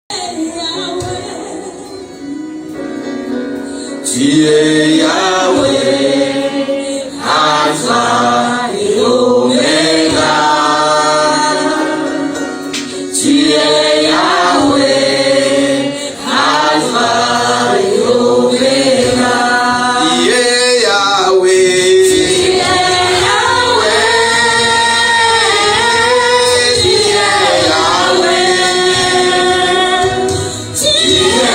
Tu es Yahweh, Alpha et Omega. Tu es Yahweh, Alpha et Omega. Tu es Yahweh. Tu es Yahweh. Tu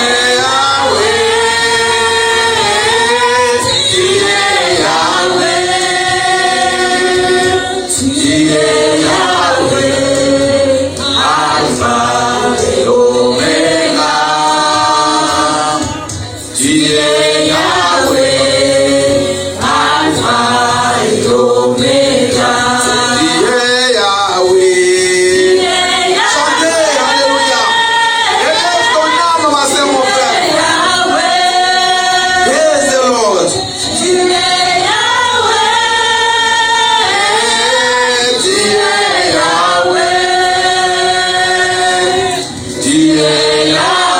es Yahweh. Tu es Yahweh.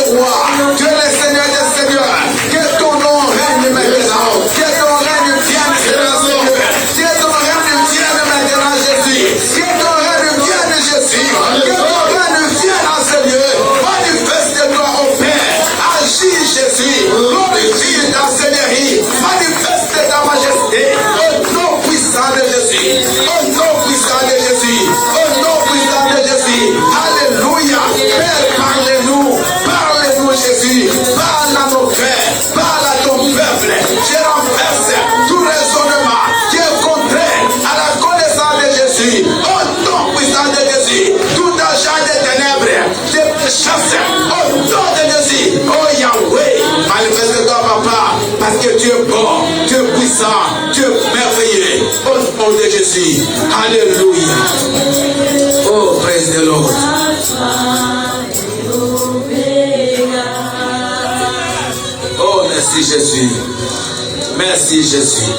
roi. Tu es le Seigneur des Seigneurs. Que ton nom règne maintenant. Que ton règne vienne maintenant, Seigneur. Que ton règne vienne maintenant, Jésus. Que ton règne vienne, Jésus. Que ton règne vienne en ce lieu. Manifeste-toi au Père. Agis, Jésus. Glorifie ta Seigneurie. Manifeste ta majesté. Au nom puissant de Jésus. Au nom puissant de Jésus. Au nom puissant de Jésus. Alléluia. Père, parlez-nous. Parlez-nous, Jésus. Parle à nos cœurs. Parle à ton peuple. Je renverse tout raisonnement qui est contraire à la connaissance de Jésus. Au nom puissant de Jésus. Tout agent des ténèbres. Je chasse. Au nom de Jésus. Oh Yahweh. Manifeste-toi, papa. Parce que tu es bon. Tu es puissant. Tu es merveilleux. Au nom de Jésus. Alléluia. Oh, praise the Lord. Oh, merci Jésus. Merci Jésus.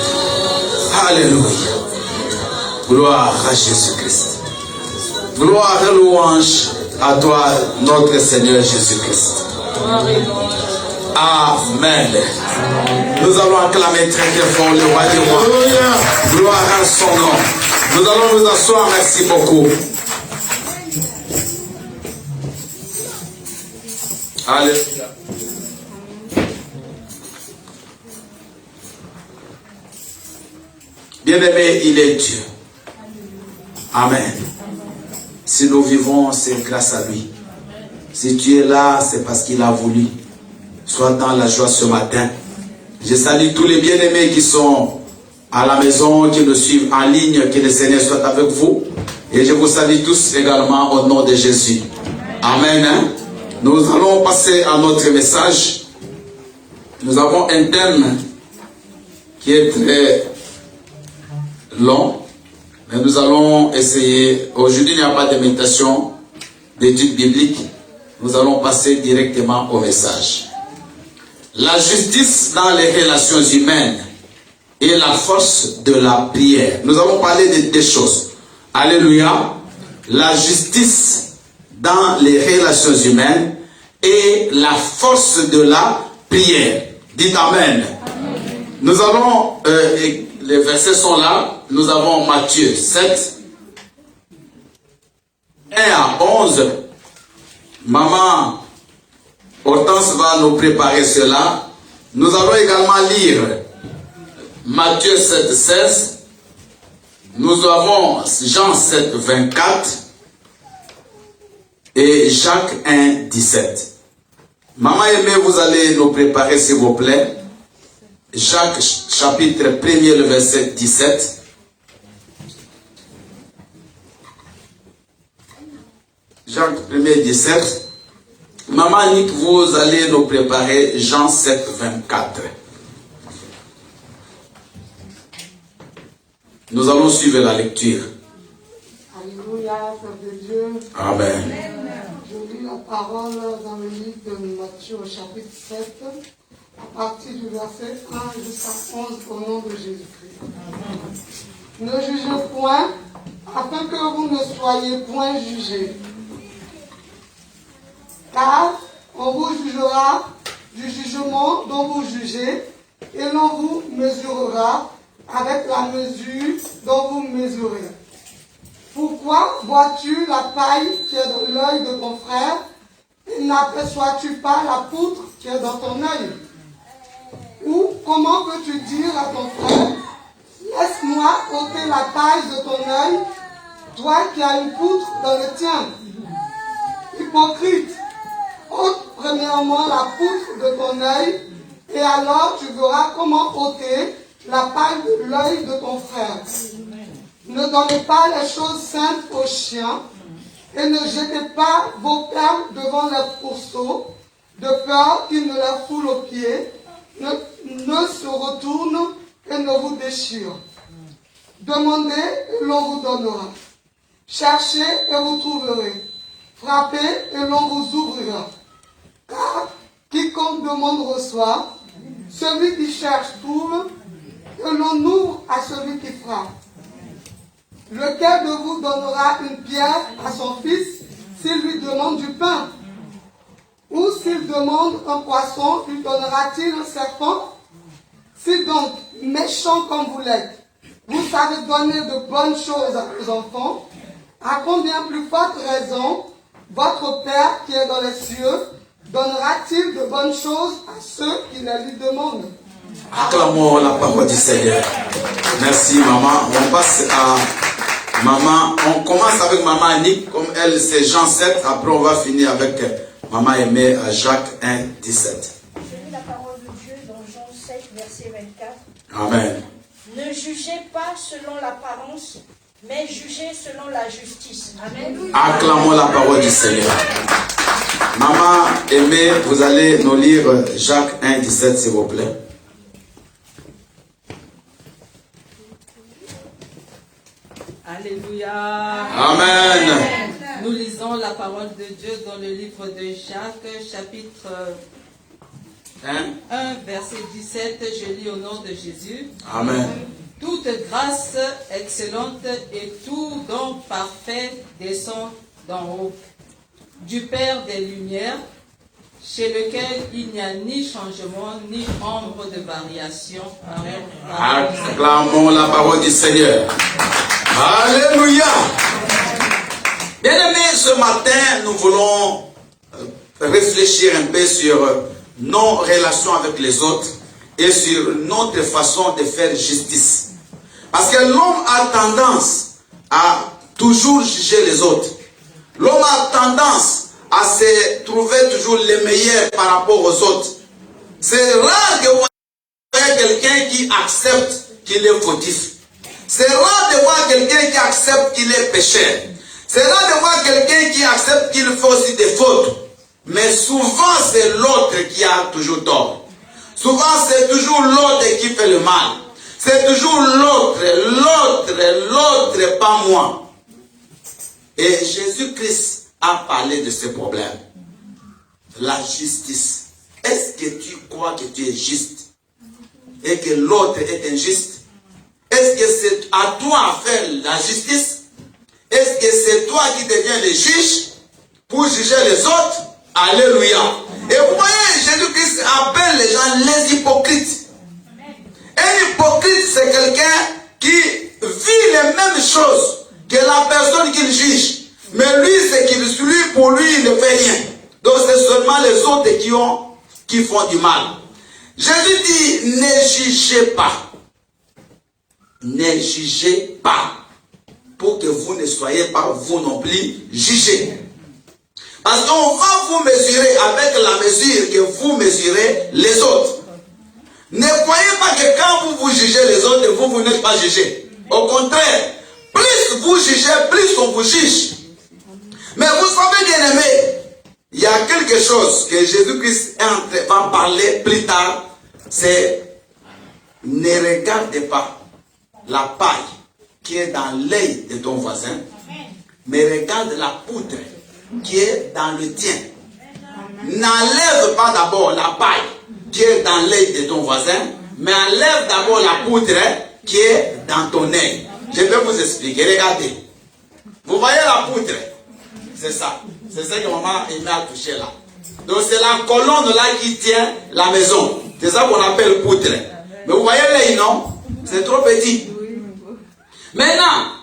Alléluia. Gloire à Jésus-Christ. Gloire et louange à toi, notre Seigneur Jésus-Christ. Amen. Nous allons acclamer très très fort le roi des rois. Gloire à son nom. Nous allons nous asseoir. Merci beaucoup. Alléluia. Bien-aimé, il est Dieu. Amen. Si nous vivons, c'est grâce à lui. Si tu es là, c'est parce qu'il a voulu. Sois dans la joie ce matin. Je salue tous les bien-aimés qui sont à la maison, qui nous suivent en ligne. Que le Seigneur soit avec vous. Et je vous salue tous également au nom de Jésus. Amen. Nous allons passer à notre message. Nous avons un thème qui est très long. Mais nous allons essayer. Aujourd'hui, il n'y a pas de méditation, d'études bibliques. Nous allons passer directement au message. La justice dans les relations humaines et la force de la prière. Nous allons parler de deux choses. Alléluia. La justice dans les relations humaines et la force de la prière. Dites Amen. Nous allons, les versets sont là. Nous avons Matthieu 7, 1 à 11. Maman Hortense va nous préparer cela. Nous allons également lire Matthieu 7, 16. Nous avons Jean 7, 24 et Jacques 1, 17. Maman aimée, vous allez nous préparer s'il vous plaît. Jacques chapitre 1er, le verset 17. Jacques 1er, 17. Maman Nick, vous allez nous préparer Jean 7, 24. Nous allons suivre la lecture. Alléluia, Père de Dieu. Amen. Je lis la parole dans le livre de Matthieu au chapitre 7, à partir du verset 1 jusqu'à 11 au nom de Jésus-Christ. Ne jugez point, afin que vous ne soyez point jugés. Car on vous jugera du jugement dont vous jugez, et l'on vous mesurera avec la mesure dont vous mesurez. Pourquoi vois-tu la paille qui est dans l'œil de ton frère et n'aperçois-tu pas la poutre qui est dans ton œil? Ou comment peux-tu dire à ton frère, laisse-moi ôter la paille de ton œil, toi qui as une poutre dans le tien? Hypocrite, ôte premièrement la poutre de ton œil, et alors tu verras comment ôter la paille de l'œil de ton frère. Ne donnez pas les choses saintes aux chiens, et ne jetez pas vos perles devant les pourceaux, de peur qu'ils ne les foulent aux pieds, ne se retournent et ne vous déchirent. Demandez et l'on vous donnera. Cherchez et vous trouverez. Frappez et l'on vous ouvrira. Car quiconque demande reçoit, celui qui cherche trouve, et l'on ouvre à celui qui frappe. Lequel de vous donnera une pierre à son fils s'il lui demande du pain? Ou s'il demande demande un poisson, lui donnera-t-il un serpent? Si donc, méchant comme vous l'êtes, vous savez donner de bonnes choses à vos enfants, à combien plus forte raison votre Père qui est dans les cieux donnera-t-il de bonnes choses à ceux qui les lui demandent? Acclamons la parole du Seigneur. Merci maman. On passe à maman. On commence avec maman Annick, comme elle c'est Jean 7. Après on va finir avec maman Aimée à Jacques 1, 17. Je lis la parole de Dieu dans Jean 7, verset 24. Amen. Ne jugez pas selon l'apparence, mais jugez selon la justice. Amen. Acclamons la parole du Seigneur. Maman Aimée, vous allez nous lire Jacques 1, 17 s'il vous plaît. Alléluia. Amen. Nous lisons la parole de Dieu dans le livre de Jacques, chapitre 1, verset 17. Je lis au nom de Jésus. Amen. Toute grâce excellente et tout don parfait descend d'en haut, du Père des Lumières, chez lequel il n'y a ni changement, ni ombre de variation. Amen. Acclamons la parole du Seigneur. Alléluia. Bien-aimés, ce matin, nous voulons réfléchir un peu sur nos relations avec les autres et sur notre façon de faire justice. Parce que l'homme a tendance à toujours juger les autres. L'homme a tendance à se trouver toujours les meilleurs par rapport aux autres. C'est rare que vous voyez quelqu'un qui accepte qu'il est fautif. C'est rare de voir quelqu'un qui accepte qu'il est pécheur. C'est rare de voir quelqu'un qui accepte qu'il fait aussi des fautes. Mais souvent c'est l'autre qui a toujours tort. Souvent c'est toujours l'autre qui fait le mal. C'est toujours l'autre, pas moi. Et Jésus-Christ a parlé de ce problème. La justice. Est-ce que tu crois que tu es juste et que l'autre est injuste? Est-ce que c'est à toi à faire la justice? Est-ce que c'est toi qui deviens le juge pour juger les autres? Alléluia. Et vous voyez, Jésus-Christ appelle les gens les hypocrites. Un hypocrite, c'est quelqu'un qui vit les mêmes choses que la personne qu'il juge. Mais lui, c'est qu'il lui, pour lui, il ne fait rien. Donc c'est seulement les autres qui font du mal. Jésus dit, ne jugez pas. Ne jugez pas. Pour que vous ne soyez pas, vous non plus, jugés. Parce qu'on va vous mesurer avec la mesure que vous mesurez les autres. Ne croyez pas que quand vous jugez les autres, vous n'êtes pas jugé. Au contraire, plus vous jugez, plus on vous juge. Mais vous savez, bien aimé, il y a quelque chose que Jésus-Christ va parler plus tard, c'est ne regardez pas la paille qui est dans l'œil de ton voisin, mais regarde la poutre qui est dans le tien. N'enlève pas d'abord la paille qui est dans l'œil de ton voisin, mais enlève d'abord la poutre qui est dans ton œil. Je vais vous expliquer. Regardez. Vous voyez la poutre? C'est ça. C'est ça que maman a touché là. Donc c'est la colonne là qui tient la maison. C'est ça qu'on appelle poutre. Mais vous voyez l'œil, non? C'est trop petit. Maintenant,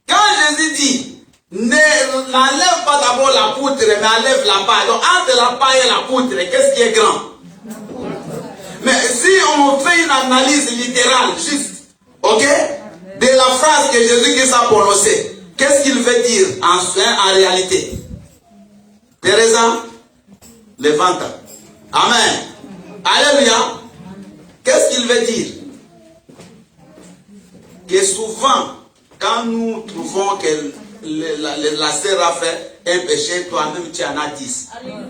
quand Jésus dit, n'enlève pas d'abord la poutre, mais enlève la paille. Donc entre la paille et la poutre, qu'est-ce qui est grand? Mais si on fait une analyse littérale, juste, ok, de la phrase que Jésus-Christ a prononcée, qu'est-ce qu'il veut dire en réalité? Teresa, le ventre. Amen. Alléluia. Qu'est-ce qu'il veut dire? Que souvent, quand nous trouvons que la sœur a fait un péché, toi-même tu en as 10. Alléluia.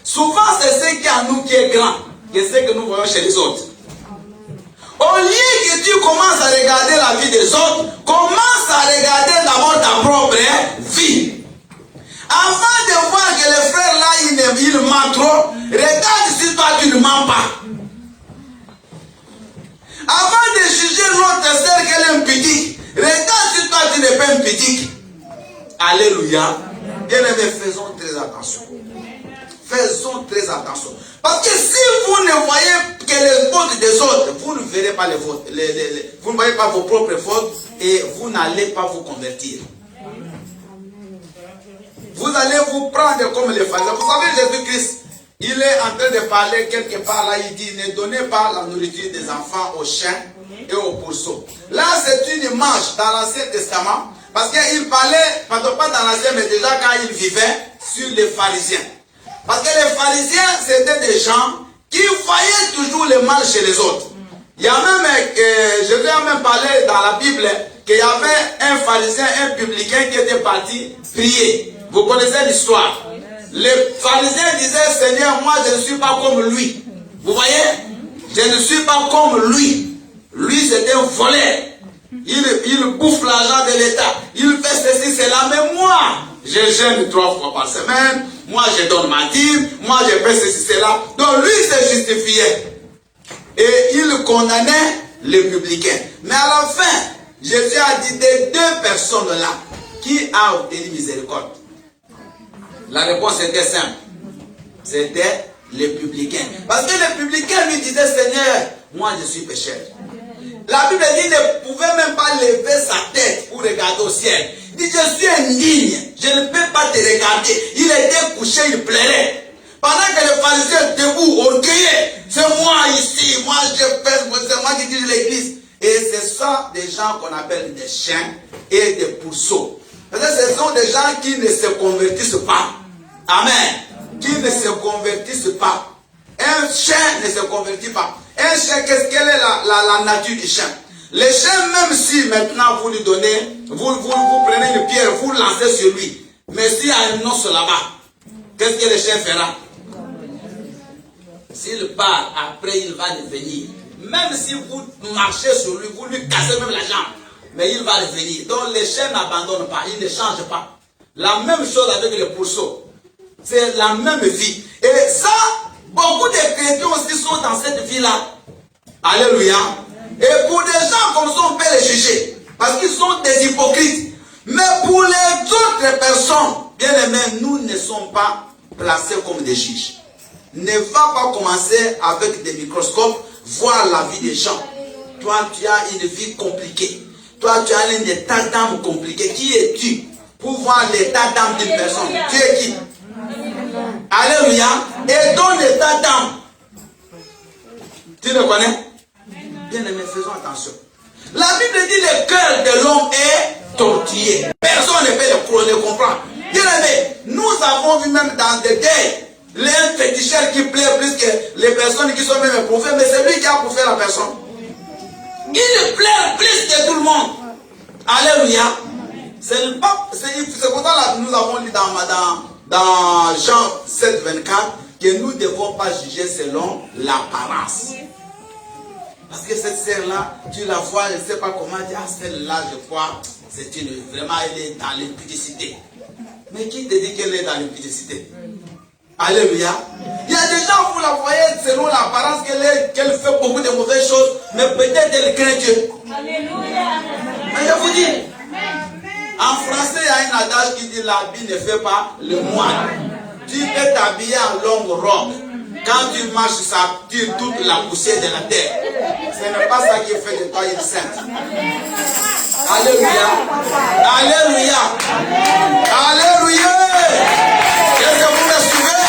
Souvent, c'est ce qui est en nous qui est grand, que ce que nous voyons chez les autres. Au lieu que tu commences à regarder la vie des autres, commence à regarder d'abord ta propre vie. Avant de voir que le frère là, il ment trop, regarde si toi tu ne mens pas. Avant de juger l'autre sœur qu'elle est impudique, regarde si toi tu n'es pas impudique. Alléluia. Bien aimé, faisons très attention. faisons très attention. Parce que si vous ne voyez que les fautes des autres, vous ne verrez pas les fautes. Vous ne voyez pas vos propres fautes et vous n'allez pas vous convertir. Vous allez vous prendre comme les pharisiens. Vous savez, Jésus-Christ, il est en train de parler quelque part là, il dit, ne donnez pas la nourriture des enfants aux chiens et aux pourceaux. Là, c'est une image dans l'Ancien Testament, parce qu'il parlait, pardon, pas dans l'Ancien, mais déjà quand il vivait, sur les pharisiens. Parce que les pharisiens, c'était des gens qui voyaient toujours le mal chez les autres. Il y a même, je vais même parler dans la Bible, qu'il y avait un pharisien, un publicain qui était parti prier. Vous connaissez l'histoire. Les pharisiens disaient, Seigneur, moi je ne suis pas comme lui. Vous voyez? Je ne suis pas comme lui. Lui, c'est un voleur. Il bouffe l'argent de l'État. Il fait ceci, cela. Mais moi, je jeûne 3 fois par semaine. Moi, je donne ma dîme. Moi, je fais ceci, cela. Donc, lui se justifiait. Et il condamnait les publicains. Mais à la fin, Jésus a dit des 2 personnes là qui a obtenu miséricorde. La réponse était simple. C'était les publicains. Parce que les publicains lui disaient, Seigneur, moi je suis pécheur. La Bible dit qu'il ne pouvait même pas lever sa tête pour regarder au ciel. Il dit, je suis indigne, je ne peux pas te regarder. Il était couché, il pleurait. Pendant que les pharisiens debout, orgueillés, c'est moi ici, moi je fais, c'est moi qui dirige l'église. Et c'est ça des gens qu'on appelle des chiens et des pourceaux. Parce que ce sont des gens qui ne se convertissent pas. Amen. Qui ne se convertissent pas. Un chien ne se convertit pas. Un chien, quelle est la nature du chien? Le chien, même si maintenant vous lui donnez, vous prenez une pierre, vous lancez sur lui. Mais s'il y a un os là-bas, qu'est-ce que le chien fera? S'il part, après il va revenir. Même si vous marchez sur lui, vous lui cassez même la jambe. Mais il va revenir. Donc les chiens n'abandonnent pas, ils ne changent pas. La même chose avec les pourceaux. C'est la même vie. Et ça, beaucoup de chrétiens aussi sont dans cette vie-là. Alléluia. Et pour des gens comme ça, on peut les juger. Parce qu'ils sont des hypocrites. Mais pour les autres personnes, bien aimés, nous ne sommes pas placés comme des juges. Ne va pas commencer avec des microscopes, voir la vie des gens. Toi, tu as une vie compliquée. Toi, tu as un état d'âme compliqué. Qui es-tu pour voir l'état d'âme d'une personne? Tu es qui? Alléluia. Et ton état d'âme, tu le connais? Bien aimé, faisons attention. La Bible dit le cœur de l'homme est tortillé. Personne ne peut le comprendre. Bien aimé, nous avons vu même dans des guerres, les féticheurs qui plaît plus que les personnes qui sont même éprouvées, mais c'est lui qui a éprouvé la personne. Il plaît plus que tout le monde. Alléluia. C'est pourtant là nous avons lu dans Jean 7, 24 que nous ne devons pas juger selon l'apparence. Parce que cette sœur-là, tu la vois, je ne sais pas comment dire, celle-là, je crois, c'est vraiment, elle est dans l'impudicité. Mais qui te dit qu'elle est dans l'impudicité? Alléluia. Il y a des gens, vous la voyez selon l'apparence qu'elle fait beaucoup de mauvaises choses, mais peut-être elle craint Dieu. Alléluia. Mais je vous dis, en français, il y a un adage qui dit l'habit ne fait pas le moine. Tu peux t'habiller en longue robe. Quand tu marches, ça tire toute la poussière de la terre. Ce n'est pas ça qui fait de toi une sainte. Alléluia. Alléluia. Alléluia. Est-ce que vous me suivez?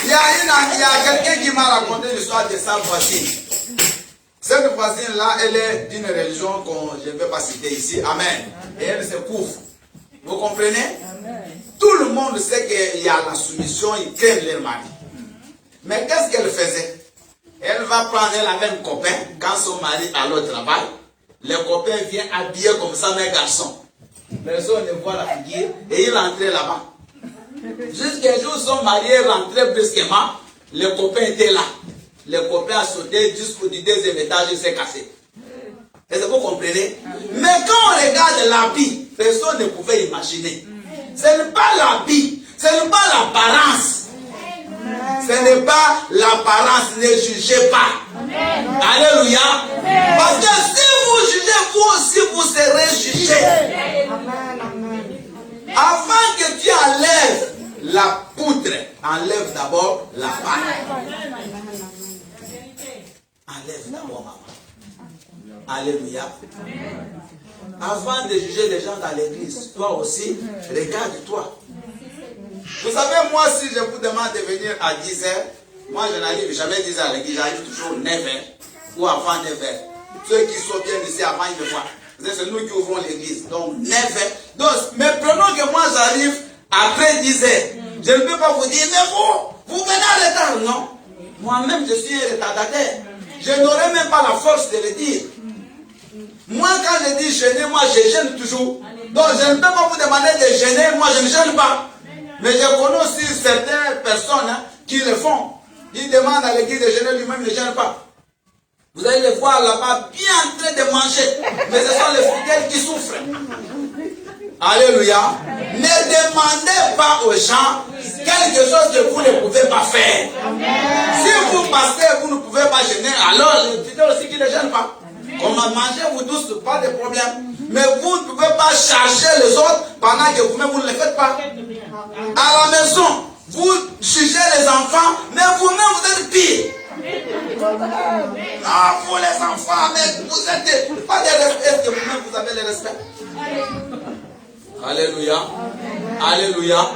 Il y a quelqu'un qui m'a raconté l'histoire de sa voisine. Cette voisine-là, elle est d'une religion que je ne vais pas citer ici. Amen. Et elle se couvre. Vous comprenez? Tout le monde sait qu'il y a la soumission, ils craignent leur mari. Mais qu'est-ce qu'elle faisait? Elle va prendre, elle avait un copain, quand son mari allait au travail, le copain vient habillé comme ça, un garçon. Personne ne voit la figure, et il rentrait là-bas. Jusqu'un jour, son mari est rentré brusquement, le copain était là. Le copain a sauté jusqu'au 2e étage, il s'est cassé. Est-ce que vous comprenez? Mais quand on regarde l'habit, personne ne pouvait imaginer. Ce n'est pas l'habit, ce n'est pas l'apparence. Ce n'est pas l'apparence, ne jugez pas. Amen. Alléluia. Amen. Parce que si vous jugez, vous aussi vous serez jugés. Avant que tu enlèves la poutre, enlève d'abord la paille. Enlève d'abord, maman. Alléluia. Avant de juger les gens dans l'église, toi aussi, regarde-toi. Vous savez, moi, si je vous demande de venir à 10h, moi, je n'arrive jamais 10h à l'église, j'arrive toujours 9h ou avant 9h. Ceux qui sont bien ici avant, ils me voient. C'est nous qui ouvrons l'église. Donc, 9h. Donc, mais prenons que moi, j'arrive après 10h. Je ne peux pas vous dire, mais vous venez en retard, non? Moi-même, je suis retardataire. Je n'aurai même pas la force de le dire. Moi, quand je dis gêner, moi, je gêne toujours. Donc, je ne peux pas vous demander de gêner, moi, je ne gêne pas. Mais je connais aussi certaines personnes qui le font. Ils demandent à l'église de gêner, lui-même ne gêne pas. Vous allez les voir là-bas bien en train de manger. Mais ce sont les fidèles qui souffrent. Alléluia. Ne demandez pas aux gens quelque chose que vous ne pouvez pas faire. Si vous passez, vous ne pouvez pas gêner, alors les fidèles aussi qui ne gênent pas. Comme à manger, vous tous, pas de problème. Mais vous ne pouvez pas charger les autres pendant que vous-même vous ne le faites pas. À la maison, vous jugez les enfants, mais vous-même vous êtes pire. Ah, vous les enfants, mais vous êtes pas de respect. Est-ce que vous-même vous avez le respect? Alléluia. Alléluia.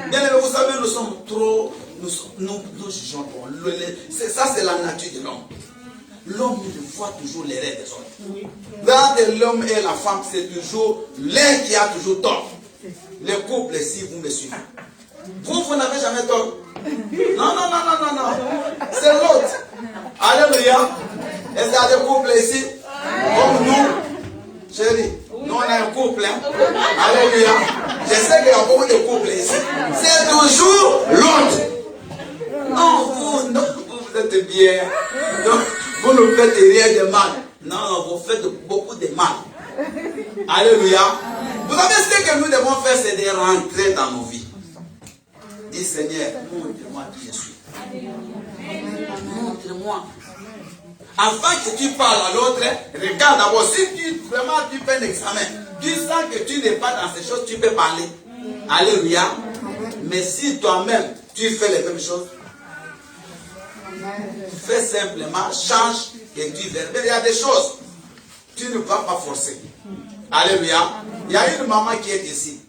Bien aimé, vous savez, nous sommes trop, nous jugeons trop. Ça, c'est la nature de l'homme. L'homme voit toujours les rêves des autres. Dans l'homme et la femme, c'est toujours l'un qui a toujours tort. Le couple, si vous me suivez. Vous n'avez jamais tort. Non. C'est l'autre. Alléluia. Est-ce qu'il y a des couples ici? Comme nous. Chérie, nous on a un couple. Hein? Alléluia. Je sais qu'il y a beaucoup de couples ici. C'est toujours l'autre. Non, vous êtes bien. Non, vous ne faites rien de mal. Non, vous faites beaucoup de mal. Alléluia. Vous savez ce que nous devons faire, c'est de rentrer dans nos vies. Dis Seigneur, montre-moi qui je suis. Montre-moi. Afin que tu parles à l'autre, regarde d'abord, si tu fais un examen, tu sens que tu n'es pas dans ces choses, tu peux parler. Alléluia. Mais si toi-même, tu fais les mêmes choses, fais simplement, change et tu verras. Mais il y a des choses, tu ne vas pas forcer. Alléluia. Il y a une maman qui est ici.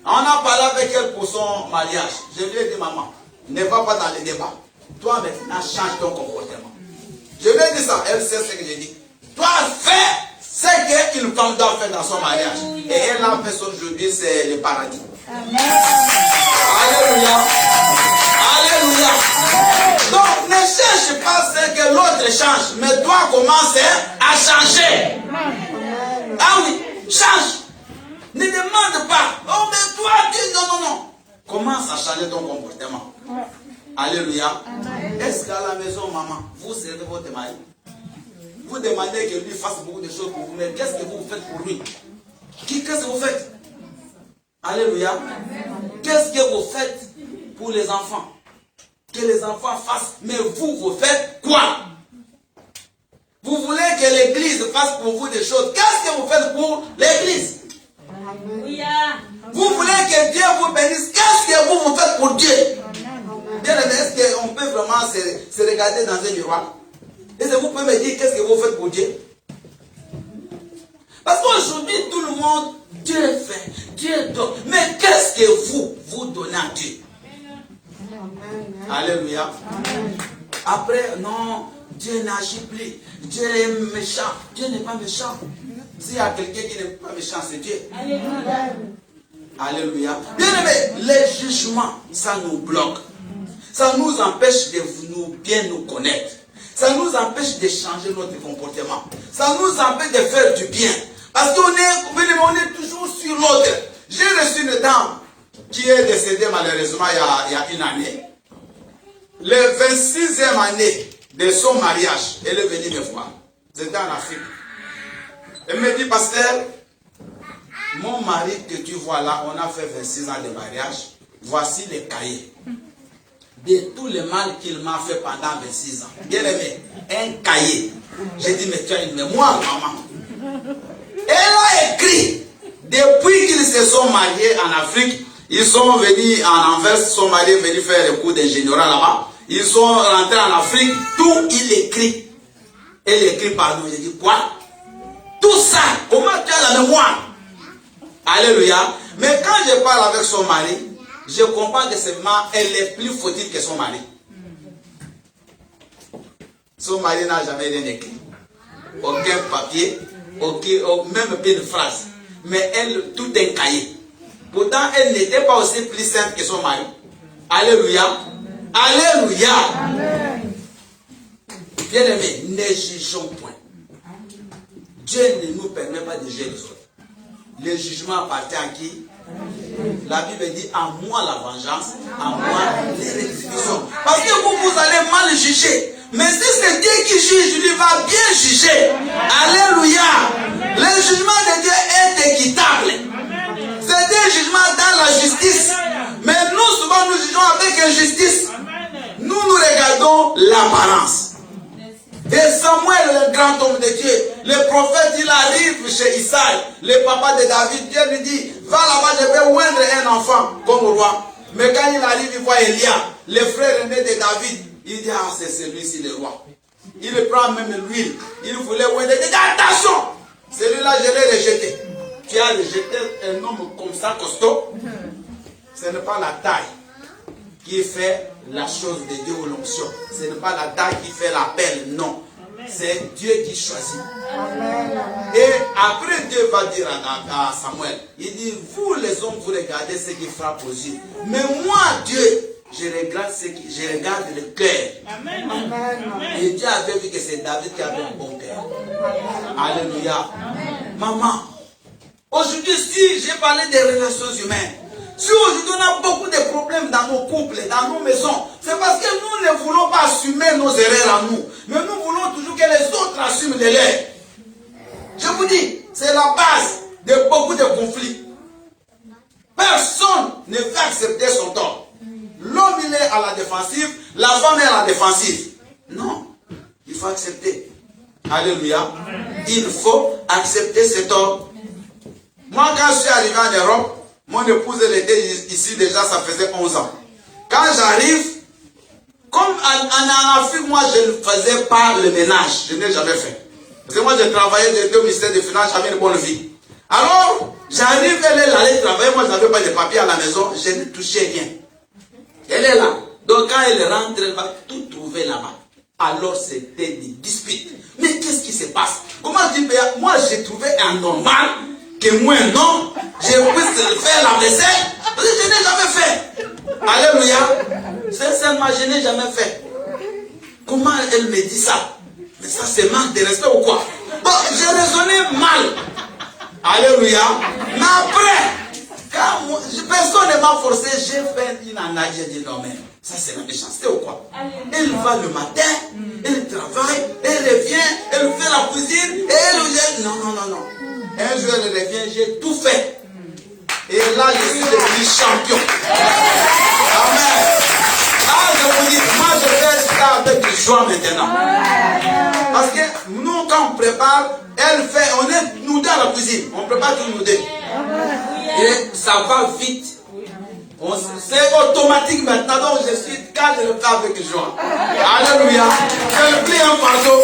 On a parlé avec elle pour son mariage. Je lui ai dit, maman, ne va pas dans les débats. Toi maintenant, change ton comportement. Je lui ai dit ça, elle sait ce que j'ai dit. Toi, fais ce qu'une femme doit faire dans son mariage. Et elle a fait aujourd'hui, c'est le paradis. Amen. Alléluia. Alléluia. Donc, ne cherche pas ce que l'autre change, mais toi, commence à changer. Ah oui, change. Ne demande pas. Oh, mais toi, non. Commence à changer ton comportement. Alléluia. Est-ce qu'à la maison, maman, vous servez votre mari? Vous demandez que lui fasse beaucoup de choses pour vous, mais qu'est-ce que vous faites pour lui? Qu'est-ce que vous faites? Alléluia. Qu'est-ce que vous faites pour les enfants? Que les enfants fassent, mais vous faites quoi? Vous voulez que l'église fasse pour vous des choses. Qu'est-ce que vous faites pour l'église? Vous voulez que Dieu vous bénisse. Qu'est-ce que vous faites pour Dieu? Bien aimé, est-ce qu'on peut vraiment se regarder dans un miroir? Est-ce que vous pouvez me dire qu'est-ce que vous faites pour Dieu? Parce qu'aujourd'hui, tout le monde, Dieu fait, Dieu donne. Mais qu'est-ce que vous donnez à Dieu? Alléluia. Après, non, Dieu n'agit plus. Dieu est méchant. Dieu n'est pas méchant. S'il y a quelqu'un qui n'est pas méchant, c'est Dieu. Alléluia. Alléluia. Bien aimé, les jugements, ça nous bloque. Ça nous empêche de bien nous connaître. Ça nous empêche de changer notre comportement. Ça nous empêche de faire du bien. Parce qu'on est toujours sur l'autre. J'ai reçu une dame qui est décédée malheureusement il y a une année. Le 26e année de son mariage, elle est venue me voir. C'était en Afrique. Elle me dit, pasteur, mon mari que tu vois là, on a fait 26 ans de mariage. Voici les cahiers de tout le mal qu'il m'a fait pendant 26 ans. Bien aimé, un cahier. J'ai dit, mais tu as une mémoire, maman. Elle a écrit, depuis qu'ils se sont mariés en Afrique, Ils sont venus en Anvers, son mari est venu faire le cours d'ingénierie là-bas. Ils sont rentrés en Afrique, tout il écrit. Elle écrit par nous. J'ai dit quoi? Tout ça, comment tu as la mémoire? Alléluia. Mais quand je parle avec son mari, je comprends que seulement elle est plus fautive que son mari. Son mari n'a jamais rien écrit. Aucun papier, même pas une phrase. Mais elle, tout un cahier. Pourtant, elle n'était pas aussi plus sainte que son mari. Alléluia. Alléluia. Bien-aimés, ne jugeons point. Dieu ne nous permet pas de juger les autres. Le jugement appartient à qui? La Bible dit à moi la vengeance, à moi les rétributions. Parce que vous allez mal juger. Mais si c'est Dieu qui juge, lui va bien juger. Alléluia. Le jugement de Dieu est équitable. C'est un jugement dans la justice. Mais nous, souvent, nous jugeons avec injustice. Nous regardons l'apparence. Et Samuel, le grand homme de Dieu, le prophète, il arrive chez Isaïe, le papa de David. Dieu lui dit, va là-bas, je vais oindre un enfant comme roi. Mais quand il arrive, il voit Élia, le frère aîné de David. Il dit, ah, c'est celui-ci le roi. Il prend même l'huile. Il voulait oindre. Il dit, attention, celui-là, je l'ai rejeté. Tu as rejeté un homme comme ça, costaud. Ce n'est pas la taille qui fait la chose de Dieu ou l'onction. Ce n'est pas la taille qui fait l'appel, non. C'est Dieu qui choisit. Amen. Et après Dieu va dire à Samuel, il dit, vous les hommes, vous regardez ce qui frappe aux yeux. Mais moi, Dieu, je regarde le cœur. Amen. Et Dieu avait vu que c'est David qui avait un bon cœur. Alléluia. Amen. Maman, aujourd'hui, si j'ai parlé des relations humaines, si aujourd'hui on a beaucoup de problèmes dans nos couples, dans nos maisons, c'est parce que nous ne voulons pas assumer nos erreurs à nous. Mais nous voulons toujours que les autres assument les leurs. Je vous dis, c'est la base de beaucoup de conflits. Personne ne veut accepter son tort. L'homme il est à la défensive, la femme est à la défensive. Non, il faut accepter. Alléluia. Il faut accepter ses torts. Moi quand je suis arrivé en Europe, mon épouse elle était ici déjà, ça faisait 11 ans. Quand j'arrive, comme en Afrique, moi je ne faisais pas le ménage, je n'ai jamais fait. Parce que moi je travaillais, j'étais au ministère des Finances, j'avais une bonne vie. Alors, j'arrive, elle allait travailler, moi je n'avais pas de papier à la maison, je ne touchais rien. Elle est là. Donc quand elle rentre, elle va tout trouver là-bas. Alors c'était des disputes. Mais qu'est-ce qui se passe? Comment tu peux... Moi j'ai trouvé anormal que moi non, je puisse faire la vaisselle. Parce que je n'ai jamais fait. Alléluia. Sincèrement, je n'ai jamais fait. Comment elle me dit ça? Mais ça c'est manque de respect ou quoi? Bon, j'ai raisonné mal. Alléluia. Mais après, quand personne ne m'a forcé, j'ai fait une analyse. J'ai dit non mais ça c'est la méchanceté ou quoi? Elle va le matin, elle travaille, elle revient, elle fait la cuisine, et elle... Non. Un jour elle revient, j'ai tout fait. Et là je suis devenu champion. Amen. Ah je vous dis, moi je fais ça avec joie maintenant. Parce que nous quand on prépare, elle fait, on est nous deux à la cuisine, on prépare tout nous deux. Et ça va vite. C'est automatique maintenant, donc je suis quand je le fais avec joie. Alléluia. Je le plie un fardeau.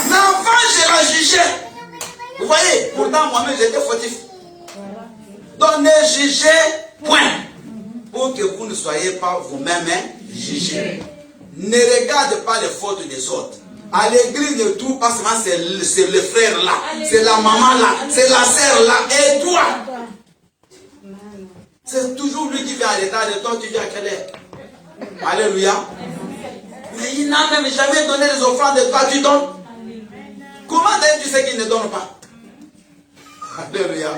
L'enfant, je la jugeais. Vous voyez, pourtant moi-même j'étais fautif. Donc ne jugez point. Pour que vous ne soyez pas vous-même jugés. Ne regardez pas les fautes des autres. À l'église de tout, pas seulement c'est le frère là, c'est la maman là, c'est la sœur là, et toi. C'est toujours lui qui vient à l'état de toi, tu viens à quelle heure? Alléluia. Mais il n'a même jamais donné les offrandes de toi, tu donnes. Comment d'ailleurs tu sais qu'il ne donne pas? Alléluia.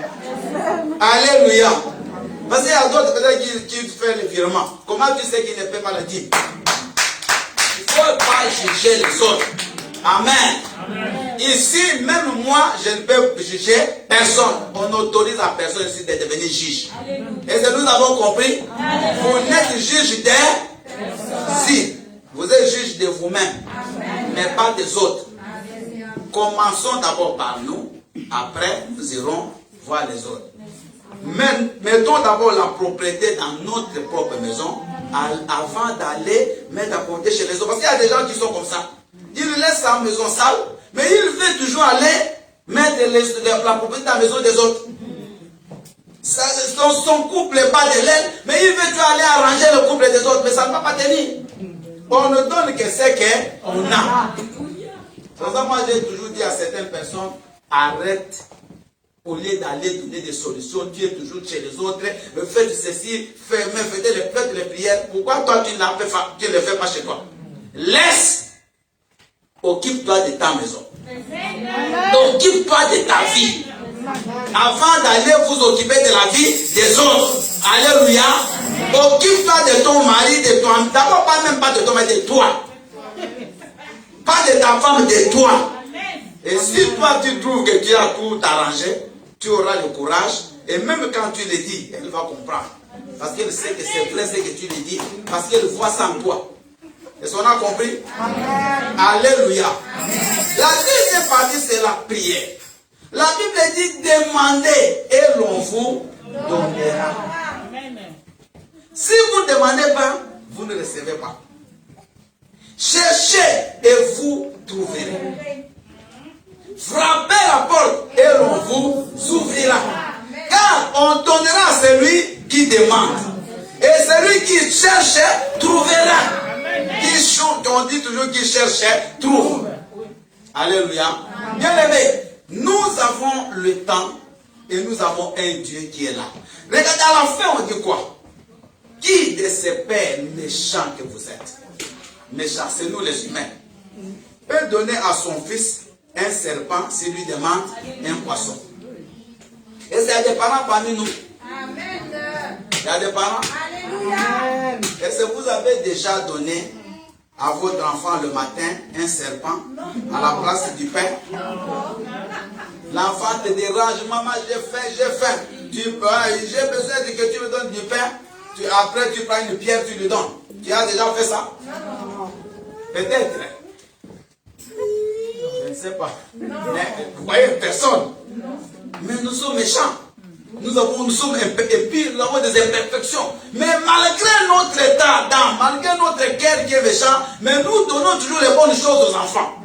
Alléluia. Parce qu'il y a d'autres personnes qui font le virement. Comment tu sais qu'il ne paie pas la dîme? Il ne faut pas juger les autres. Amen. Ici, même moi, je ne peux juger personne. On n'autorise à personne ici de devenir juge. Est-ce que nous avons compris? Vous n'êtes juge de... Si, vous êtes juge de vous-même, mais pas des autres. Commençons d'abord par nous. Après, nous irons voir les autres. Mettons d'abord la propriété dans notre propre maison avant d'aller mettre à côté chez les autres. Parce qu'il y a des gens qui sont comme ça. Ils laissent sa maison sale, mais ils veulent toujours aller mettre la propriété dans la maison des autres. Son couple n'est pas de l'aile, mais il veut toujours aller arranger le couple des autres, mais ça ne va pas tenir. On ne donne que ce qu'on a. C'est pour ça que moi j'ai toujours dit à certaines personnes, arrête. Au lieu d'aller donner des solutions, tu es toujours chez les autres, fais ceci, fais les prières. Pourquoi toi tu ne le fais pas chez toi? Laisse, occupe-toi de ta maison. Occupe-toi de ta vie. Avant d'aller vous occuper de la vie des autres. Alléluia. Occupe-toi de ton mari, de toi. D'abord, même pas de ton mari, de toi. Pas de ta femme, de toi. Et si toi tu trouves que tu as tout arrangé, tu auras le courage. Et même quand tu le dis, elle va comprendre. Parce qu'elle sait que c'est vrai ce que tu lui dis. Parce qu'elle voit ça en toi. Est-ce qu'on a compris? Amen. Alléluia. Amen. La deuxième partie, c'est la prière. La Bible dit demandez et l'on vous donnera. Si vous ne demandez pas, vous ne recevez pas. Cherchez et vous trouverez. Frappez la porte et l'on vous ouvrira. Car on donnera à celui qui demande. Et celui qui cherche trouvera. On dit toujours qui cherche trouve. Alléluia. Bien aimé, nous avons le temps et nous avons un Dieu qui est là. Regardez, à la fin, on dit quoi? Qui de ces pères méchants que vous êtes? Méchants, c'est nous les humains. Peut donner à son fils un serpent s'il lui demande un poisson. Et il y a des parents parmi nous. Amen. Il y a des parents. Alléluia. Est-ce que vous avez déjà donné à votre enfant le matin un serpent à la place du pain? L'enfant te dérange, maman, j'ai faim. J'ai besoin de que tu me donnes du pain. Après, tu prends une pierre, tu lui donnes. Tu as déjà fait ça? Non. Peut-être. Je ne sais pas. Mais, vous voyez, personne. Mais nous sommes méchants. Nous sommes impurs, nous avons des imperfections. Mais malgré notre état d'âme, malgré notre cœur qui est méchant, mais nous donnons toujours les bonnes choses aux enfants.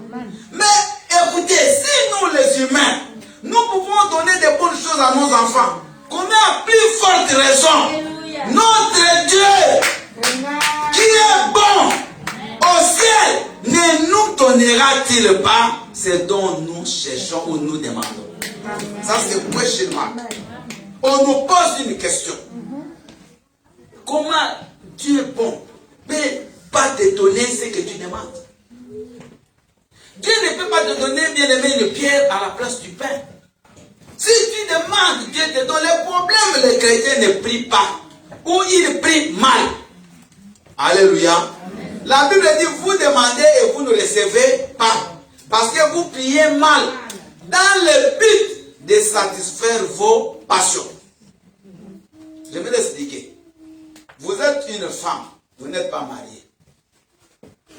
Mais écoutez, si nous les humains, nous pouvons donner des bonnes choses à nos enfants, combien à plus forte raison, notre Dieu, qui est bon au ciel, ne nous donnera-t-il pas ce dont nous cherchons ou nous demandons? Ça c'est question mark. On nous pose une question. Comment Dieu est bon ne peut pas te donner ce que tu demandes? Dieu ne peut pas te donner, bien aimé, une pierre à la place du pain. Si tu demandes, Dieu te donne. Les problèmes, les chrétiens ne prient pas. Ou ils prient mal. Alléluia. Amen. La Bible dit, vous demandez et vous ne recevez pas. Parce que vous priez mal. Dans le but de satisfaire vos passions. Je vais l'expliquer. Vous êtes une femme, vous n'êtes pas mariée.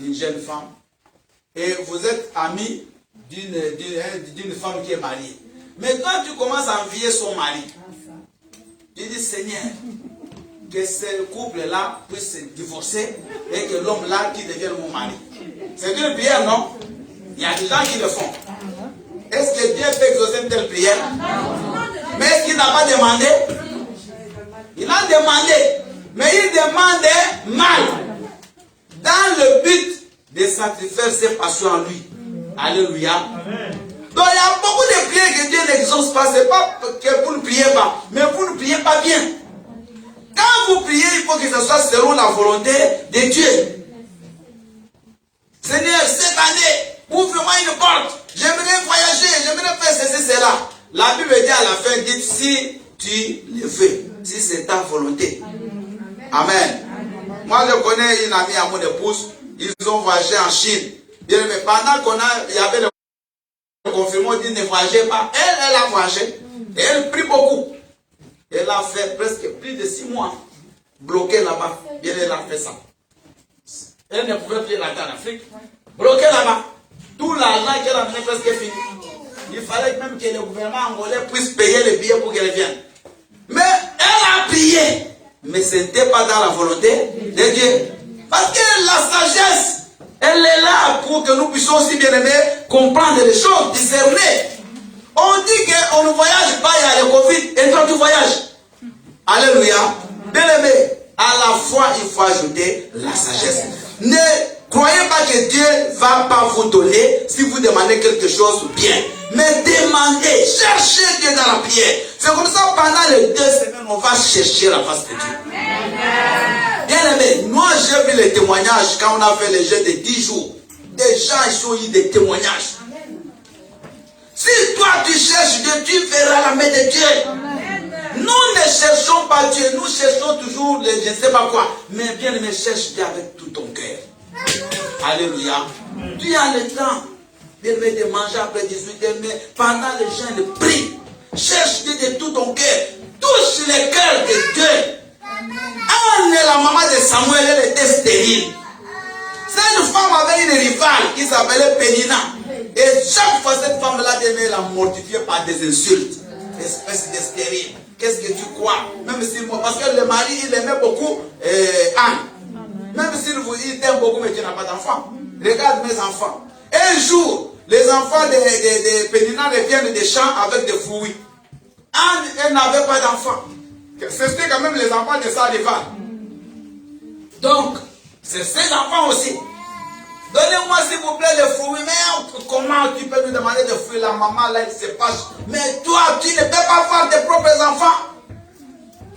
Une jeune femme. Et vous êtes amie d'une femme qui est mariée. Mais quand tu commences à envier son mari, tu dis, Seigneur, que ce couple-là puisse se divorcer et que l'homme-là qui devienne mon mari. C'est une prière, non? Il y a des gens qui le font. Est-ce que Dieu peut exaucer une telle prière? Mais est-ce qu'il n'a pas demandé? Il a demandé. Mais il demandait mal. Dans le but de satisfaire ses passions en lui. Alléluia. Amen. Donc il y a beaucoup de prières que Dieu n'exauce pas. Ce n'est pas que vous ne priez pas. Mais vous ne priez pas bien. Quand vous priez, il faut que ce soit selon la volonté de Dieu. Seigneur, cette année, ouvre-moi une porte. J'aimerais voyager, j'aimerais faire ceci, cela. La Bible dit à la fin, dites si tu le veux, si c'est ta volonté. Amen. Moi, je connais une amie à mon épouse, ils ont voyagé en Chine. Bien, mais pendant il y avait le confinement, dit ne voyagez pas. Elle a voyagé. Et elle prie beaucoup. Elle a fait presque plus de 6 mois bloquée là-bas. Bien, elle a fait ça. Elle ne pouvait plus rentrer en Afrique. Bloquée là-bas. Tout l'argent qu'elle a amené presque fini. Il fallait même que le gouvernement angolais puisse payer les billets pour qu'elle vienne. Mais elle a prié. Mais ce n'était pas dans la volonté de Dieu. Parce que la sagesse, elle est là pour que nous puissions aussi bien aimer comprendre les choses, discerner. On dit qu'on ne voyage pas, il y a le Covid, et toi tu voyages. Alléluia. Bien aimé, à la fois il faut ajouter la sagesse. Ne croyez pas que Dieu ne va pas vous donner si vous demandez quelque chose bien. Mais demandez, cherchez Dieu dans la prière. C'est comme ça pendant les 2 semaines, on va chercher la face de Dieu. Bien aimé, moi j'ai vu les témoignages quand on a fait les jeux de 10 jours. Des gens ils ont eu des témoignages. Si toi tu cherches Dieu, tu verras la main de Dieu. Nous ne cherchons pas Dieu, nous cherchons toujours je ne sais pas quoi. Mais bien aimé, cherche Dieu avec tout ton cœur. Alléluia. Tu as le temps de manger après 18h, mais pendant les gens de prient, cherche Dieu de tout ton cœur. Touche le cœur de Dieu. Anne, la maman de Samuel, elle était stérile. Cette femme avait une rivale qui s'appelait Pénina. Et chaque fois, cette femme-là devait la mortifier par des insultes. Espèce de stérile. Qu'est-ce que tu crois? Même si moi, parce que le mari, il aimait beaucoup Anne. Même s'il t'aime beaucoup, mais tu n'as pas d'enfant. Regarde mes enfants. Un jour, les enfants de Pénina reviennent des champs avec des fruits. Anne, elle n'avait pas d'enfant. C'était quand même les enfants de sa rivale. Donc, c'est ses enfants aussi. Donnez-moi s'il vous plaît les fruits. Mais comment tu peux nous demander des fruits? La maman là, elle se fâche. Mais toi, tu ne peux pas voir tes propres enfants.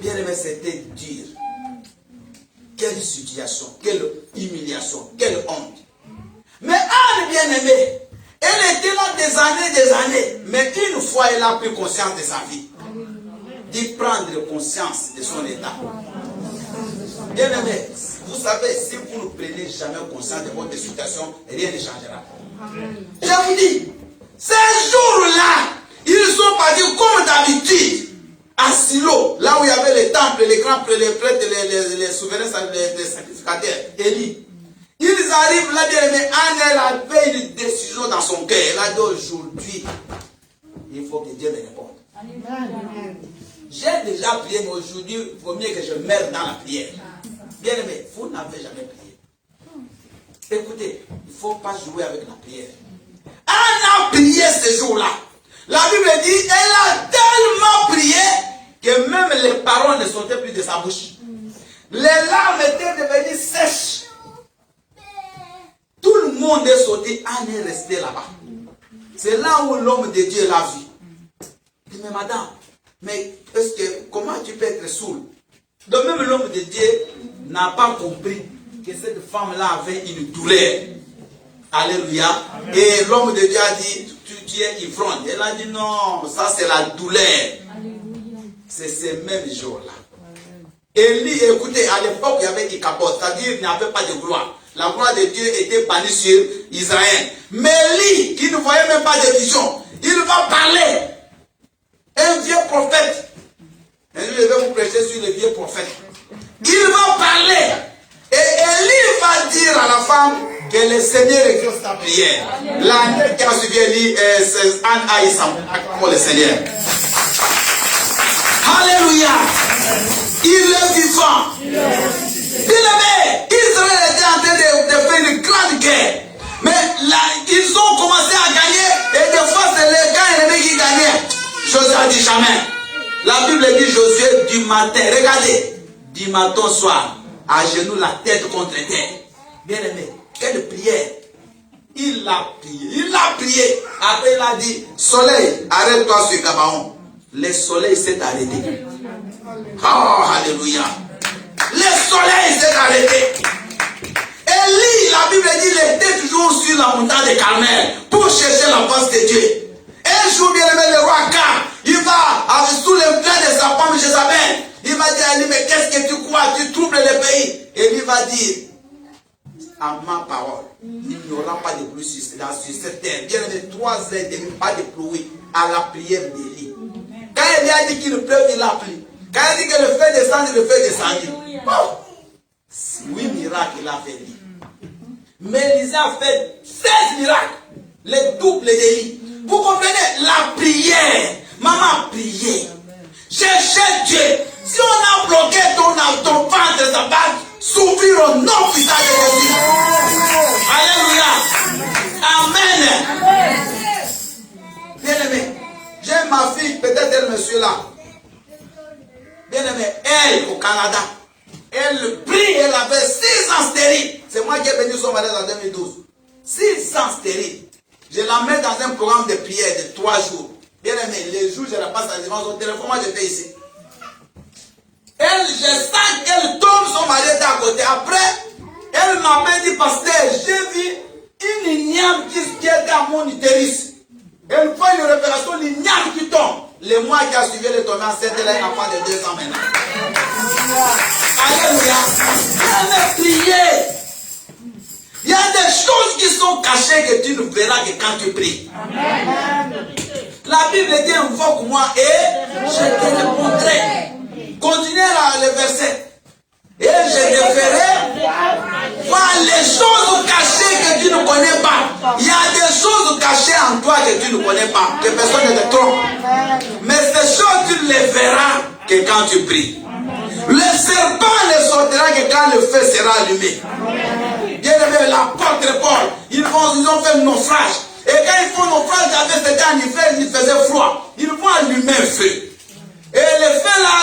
Bien aimé, c'était dur. Quelle situation, quelle humiliation, quelle honte. Mais Anne, bien aimée, elle était là des années. Mais une fois, elle a pris conscience de sa vie. D'y prendre conscience de son état. Bien aimé, vous savez, si vous ne prenez jamais conscience de votre situation, rien ne changera. Je vous dis, ces jours-là, ils sont partis comme d'habitude à Silo, là où il y avait les temples, les grands prêtres, les souverains, les sacrificateurs, Élie. Ils arrivent là, bien aimé, Anne, elle avait une décision dans son cœur. Elle a dit aujourd'hui, il faut que Dieu me réponde. Amen. J'ai déjà prié, mais aujourd'hui, il vaut mieux que je meure dans la prière. Bien aimé, vous n'avez jamais prié. Écoutez, il ne faut pas jouer avec la prière. Anne a prié ce jour-là. La Bible dit, elle a tellement prié que même les paroles ne sortaient plus de sa bouche. Les larmes étaient devenues sèches. Tout le monde est sorti, Anne est restée là-bas. C'est là où l'homme de Dieu l'a vu. Il dit, mais madame, mais comment tu peux être saoul? Donc même l'homme de Dieu n'a pas compris que cette femme-là avait une douleur. Alléluia. Amen. Et l'homme de Dieu a dit, tu es ivrogne. Elle a dit, non, ça c'est la douleur. Alléluia. C'est ces mêmes jours-là. Élie, écoutez, à l'époque, il y avait Ichabod, c'est-à-dire qu'il n'y avait pas de gloire. La gloire de Dieu était bannie sur Israël. Mais Élie, qui ne voyait même pas de vision, il va parler. Un vieux prophète. Un jour, je vais vous prêcher sur le vieux prophète. Il va parler. Et Élie va dire à la femme que le Seigneur exauce ta prière. L'année qui a suivi Élie, c'est Anne Aïssam. Acclamons le Seigneur. Alléluia. Il est vivant. Bien-aimé, Israël était en train de faire une grande guerre. Mais là, ils ont commencé à gagner. Et des fois, c'est les gars ennemis qui gagnaient. Josué a dit jamais. La Bible dit Josué du matin. Regardez. Du matin au soir. À genoux, la tête contre terre. Bien aimé. Quelle prière. Il a prié. Il a prié. Après, il a dit, soleil, arrête-toi sur Gabaon. Le soleil s'est arrêté. Oh, alléluia. Le soleil s'est arrêté. Élie, la Bible dit, il était toujours sur la montagne de Carmel pour chercher la face de Dieu. Un jour, bien aimé, le roi Akab, il va sous le plein de sa femme Jézabel. Il va dire à lui, mais qu'est-ce que tu crois? Tu troubles le pays. Et lui va dire, à ma parole, il n'y aura pas de pluie sur cette terre. Bien aimé, 3 heures et demie, pas de pluie à la prière d'Élie. Quand il a dit qu'il pleuve, il a plu. Quand il a dit que le feu descend, le feu descend. Oh, 8 miracles il a fait lui. Mais Élisée a fait 16 miracles. Le double d'Élie. Vous comprenez? La prière. Maman a prié. Cherchez Dieu. Si on a bloqué ton ventre, ça va s'ouvrir au nom puissant de Jésus. Alléluia. Amen. Bien-aimé, j'ai ma fille, peut-être elle me suit là. Bien-aimé, elle au Canada, elle prie, elle avait 6 ans stérile. C'est moi qui ai béni son mariage en 2012. 6 ans stérile. Je la mets dans un programme de prière de 3 jours. Bien-aimé, les jours je la passe à devant son téléphone, moi j'étais ici. Elle, je sens qu'elle tombe, son mari est à côté. Après, elle m'appelle dit, pasteur, j'ai vu une igname qui était à mon utérus. Elle voit une révélation, l'igname qui tombe. Le mois qui a suivi, elle est tombée enceinte, elle a un enfant de 2 ans maintenant. Alléluia. Elle a prié. Il y a des choses qui sont cachées que tu ne verras que quand tu pries. Amen. La Bible dit invoque-moi et je te répondrai. Continuez le verset. Et je te ferai voir les choses cachées que tu ne connais pas. Il y a des choses cachées en toi que tu ne connais pas, que personne ne te trompe. Mais ces choses, tu ne les verras que quand tu pries. Le serpent ne sortira que quand le feu sera allumé. Bien-aimé, l'apôtre Paul, ils ont fait un naufrage. Et quand ils font naufrage, c'était en hiver, il faisait froid. Ils vont allumer un feu. Et le feu là,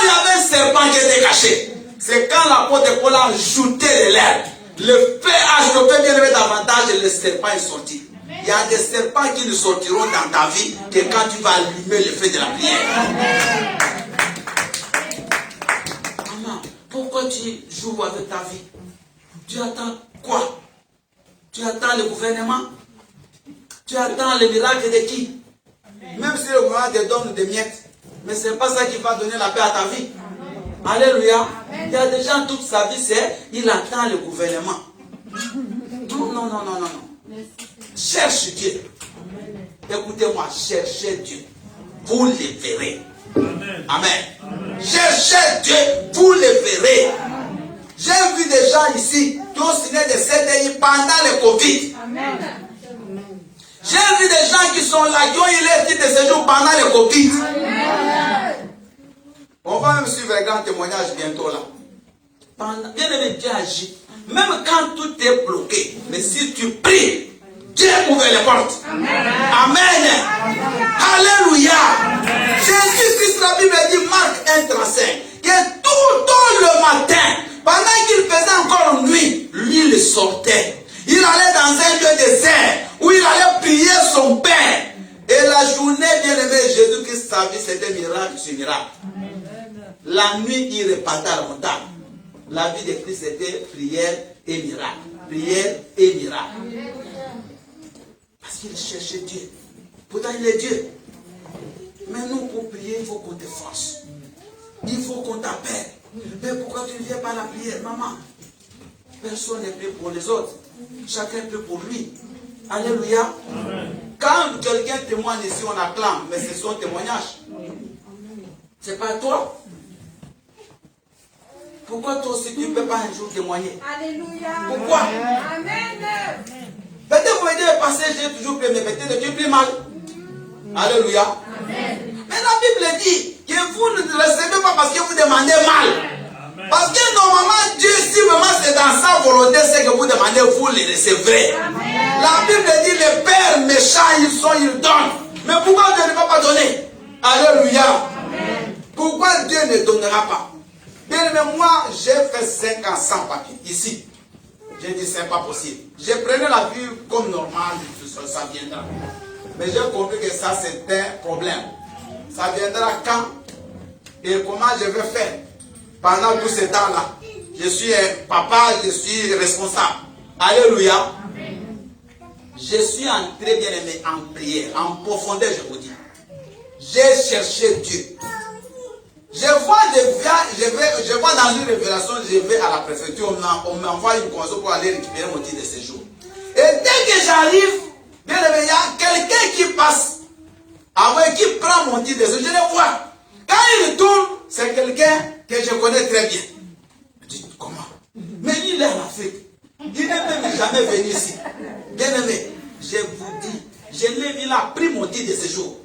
il y avait un serpent qui était caché. C'est quand l'apôtre Paul a ajouté de l'herbe. Le feu a chopé bien aimé davantage et le serpent est sorti. Il y a des serpents qui ne sortiront dans ta vie que quand tu vas allumer le feu de la prière. Maman, pourquoi tu joues avec ta vie? Tu attends quoi? Tu attends le gouvernement? Tu attends le miracle de qui? Même si le gouvernement te donne des miettes, mais ce n'est pas ça qui va donner la paix à ta vie. Alléluia. Il y a des gens, toute sa vie, il attend le gouvernement. Non. Cherche Dieu. Écoutez-moi, cherchez Dieu. Vous le verrez. Amen. Cherchez Dieu, vous le verrez. J'ai vu des gens ici qui ont signé des CDI pendant le Covid. Amen. J'ai vu des gens qui sont là, qui ont eu leur titre de séjour pendant le Covid. Amen. On va même suivre un grand témoignage bientôt là. Bien aimé, Dieu agit. Même quand tout est bloqué, mais si tu pries, Dieu ouvre les portes. Amen. Amen. Alléluia. Jésus-Christ, la Bible dit, Marc 1,35, que tout le matin, pendant qu'il faisait encore nuit, lui il sortait. Il allait dans un lieu désert où il allait prier son Père. Et la journée, bien aimé, Jésus-Christ, sa vie, c'était miracle sur miracle. La nuit, il repartait à la montagne. La vie de Christ, c'était prière et miracle. Prière et miracle. Parce qu'il cherchait Dieu. Pourtant, il est Dieu. Mais nous, pour prier, il faut qu'on te force. Il faut qu'on t'appelle. Mais pourquoi tu ne viens pas à la prière, maman? Personne n'est pris pour les autres. Chacun prie pour lui. Alléluia. Amen. Quand quelqu'un témoigne ici, on acclame, mais c'est son témoignage. C'est pas toi. Pourquoi toi aussi tu ne peux pas un jour témoigner? Alléluia. Pourquoi? Amen. Peut-être vous me dites, passé, j'ai toujours prié, mais peut-être tu pries mal. Alléluia. Amen. Mais la Bible dit que vous ne recevez pas parce que vous demandez mal. Amen. Parce que normalement, Dieu, si vraiment c'est dans sa volonté, c'est que vous demandez, vous les recevrez. Amen. La Bible dit, les pères méchants, ils donnent. Mais pourquoi Dieu ne va pas donner? Alléluia. Amen. Pourquoi Dieu ne donnera pas? Bien, mais moi, j'ai fait 5 ans sans papier, ici. J'ai dit, c'est pas possible. Je prenais la vie comme normal, ça viendra. Mais j'ai compris que ça, c'est un problème. Ça viendra quand et comment je vais faire pendant tout ce temps-là. Je suis un papa, je suis responsable. Alléluia. Amen. Je suis entré, bien aimé, en prière, en profondeur, je vous dis. J'ai cherché Dieu. Je vois dans une révélation, je vais à la préfecture, on m'envoie une conso pour aller récupérer mon titre de séjour. Et dès que j'arrive, bien aimé, il y a quelqu'un qui passe, qui prend mon titre de séjour. Je le vois. Quand il tourne, c'est quelqu'un que je connais très bien. Je dis, comment? Mais il est en Afrique. Il n'est même jamais venu ici. Bien aimé, je vous dis, je l'ai vu là, pris mon titre de séjour.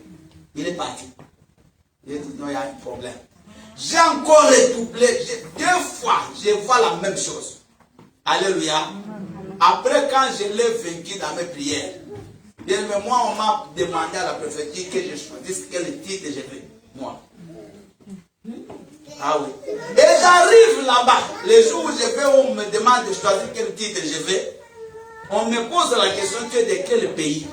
Il est parti. J'ai dit non, il y a un problème. J'ai encore redoublé. 2 fois, je vois la même chose. Alléluia. Après, quand je l'ai vaincu dans mes prières, bien, mais moi, on m'a demandé à la prophétie que je choisisse quel titre je veux. Moi. Ah oui. Et j'arrive là-bas. Les jours où je vais, on me demande de choisir quel titre je veux. On me pose la question, tu es de quel pays?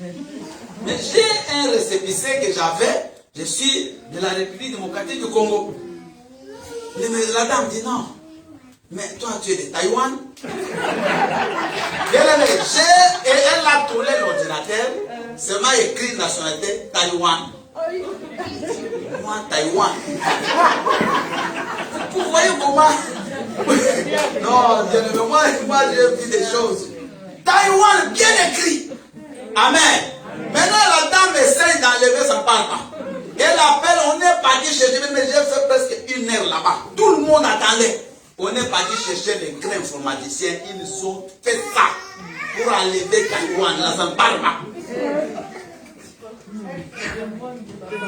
Mais j'ai un récépissé que j'avais. Je suis de la République démocratique du Congo. Mais la dame dit non. Mais toi, tu es de Taïwan. Bien aimé, et elle a tourné l'ordinateur. C'est m'a écrit nationalité Taïwan. Moi, Taïwan. Vous voyez comment? Non, bien aimé, moi j'ai vu des choses. Taïwan, bien écrit. Amen. Maintenant, la dame essaye d'enlever son parpaing. Elle appelle, on est parti chercher, mais j'ai fait presque 1 heure là-bas. Tout le monde attendait. On est parti chercher les grands informaticiens. Ils ont fait ça pour enlever Taïwan. Là, ça ne parle pas.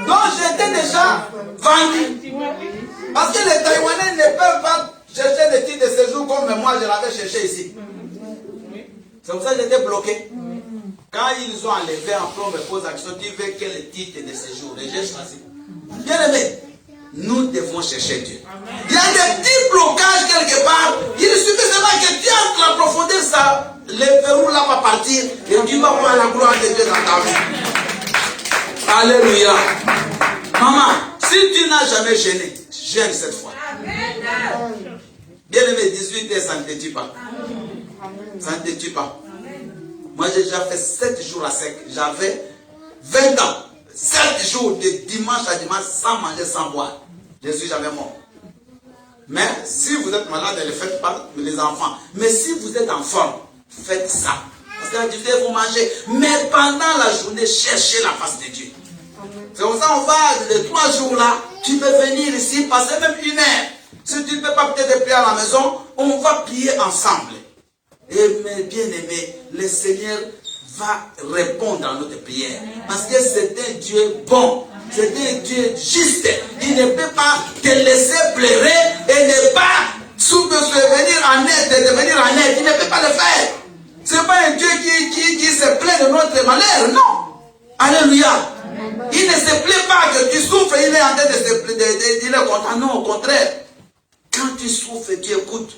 Donc, j'étais déjà vendu. Parce que les Taïwanais ne peuvent pas chercher des titres de séjour comme moi, je l'avais cherché ici. C'est pour ça que j'étais bloqué. Quand ils ont enlevé un plan, me pose la question, tu veux quel titre de séjour? Et j'ai choisi. Bien aimé, nous devons chercher Dieu. Il y a des petits blocages quelque part. Il suffit seulement que tu entres en profondeur, ça, le verrou là va partir et tu vas voir la gloire de Dieu dans ta vie. Alléluia. Maman, si tu n'as jamais gêné, gêne cette fois. Bien aimé, 18 et ça ne te tue pas. Ça ne te tue pas. Moi, j'ai déjà fait 7 jours à sec. J'avais 20 ans. 7 jours de dimanche à dimanche sans manger, sans boire. Je ne suis jamais mort. Mais si vous êtes malade, ne le faites pas, les enfants. Mais si vous êtes en forme, faites ça. Parce que la difficulté, vous mangez. Mais pendant la journée, cherchez la face de Dieu. C'est comme ça, on va, les 3 jours là, tu peux venir ici, passer même 1 heure. Si tu ne peux pas peut-être prier à la maison, on va prier ensemble. Et mes bien-aimés, le Seigneur va répondre à notre prière. Parce que c'est un Dieu bon. C'est un Dieu juste. Il ne peut pas te laisser pleurer et ne pas venir en aide, de venir en aide. Il ne peut pas le faire. Ce n'est pas un Dieu qui se plaint de notre malheur. Non. Alléluia. Il ne se plaît pas que tu souffres. Il est en train de se plaindre. Il est content. Non, au contraire. Quand tu souffres, Dieu écoute.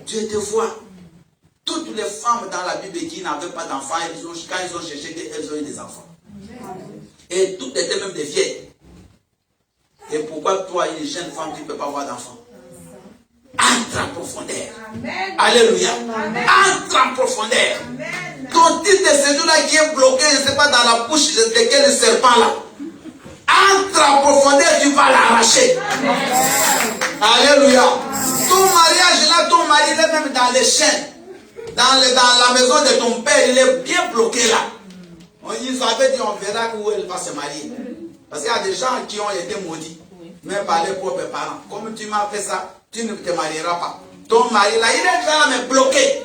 Dieu te voit. Toutes les femmes dans la Bible qui n'avaient pas d'enfants, quand ils ont cherché, elles ont eu des enfants. Et toutes étaient même des vieilles. Et pourquoi toi, une jeune femme, tu ne peux pas avoir d'enfants? Entre en profondeur. Amen. Alléluia. Amen. Entre en profondeur. Amen. Ton titre de séjour-là qui est bloqué, je ne sais pas, dans la bouche de quel serpent-là. Entre en profondeur, tu vas l'arracher. Alléluia. Ton mariage là, ton mari est même dans les chaînes. Dans la maison de ton père, il est bien bloqué là. Ils avaient dit, on verra où elle va se marier. Parce qu'il y a des gens qui ont été maudits, même par les propres parents. Comme tu m'as fait ça, tu ne te marieras pas. Ton mari là, il est là, mais bloqué.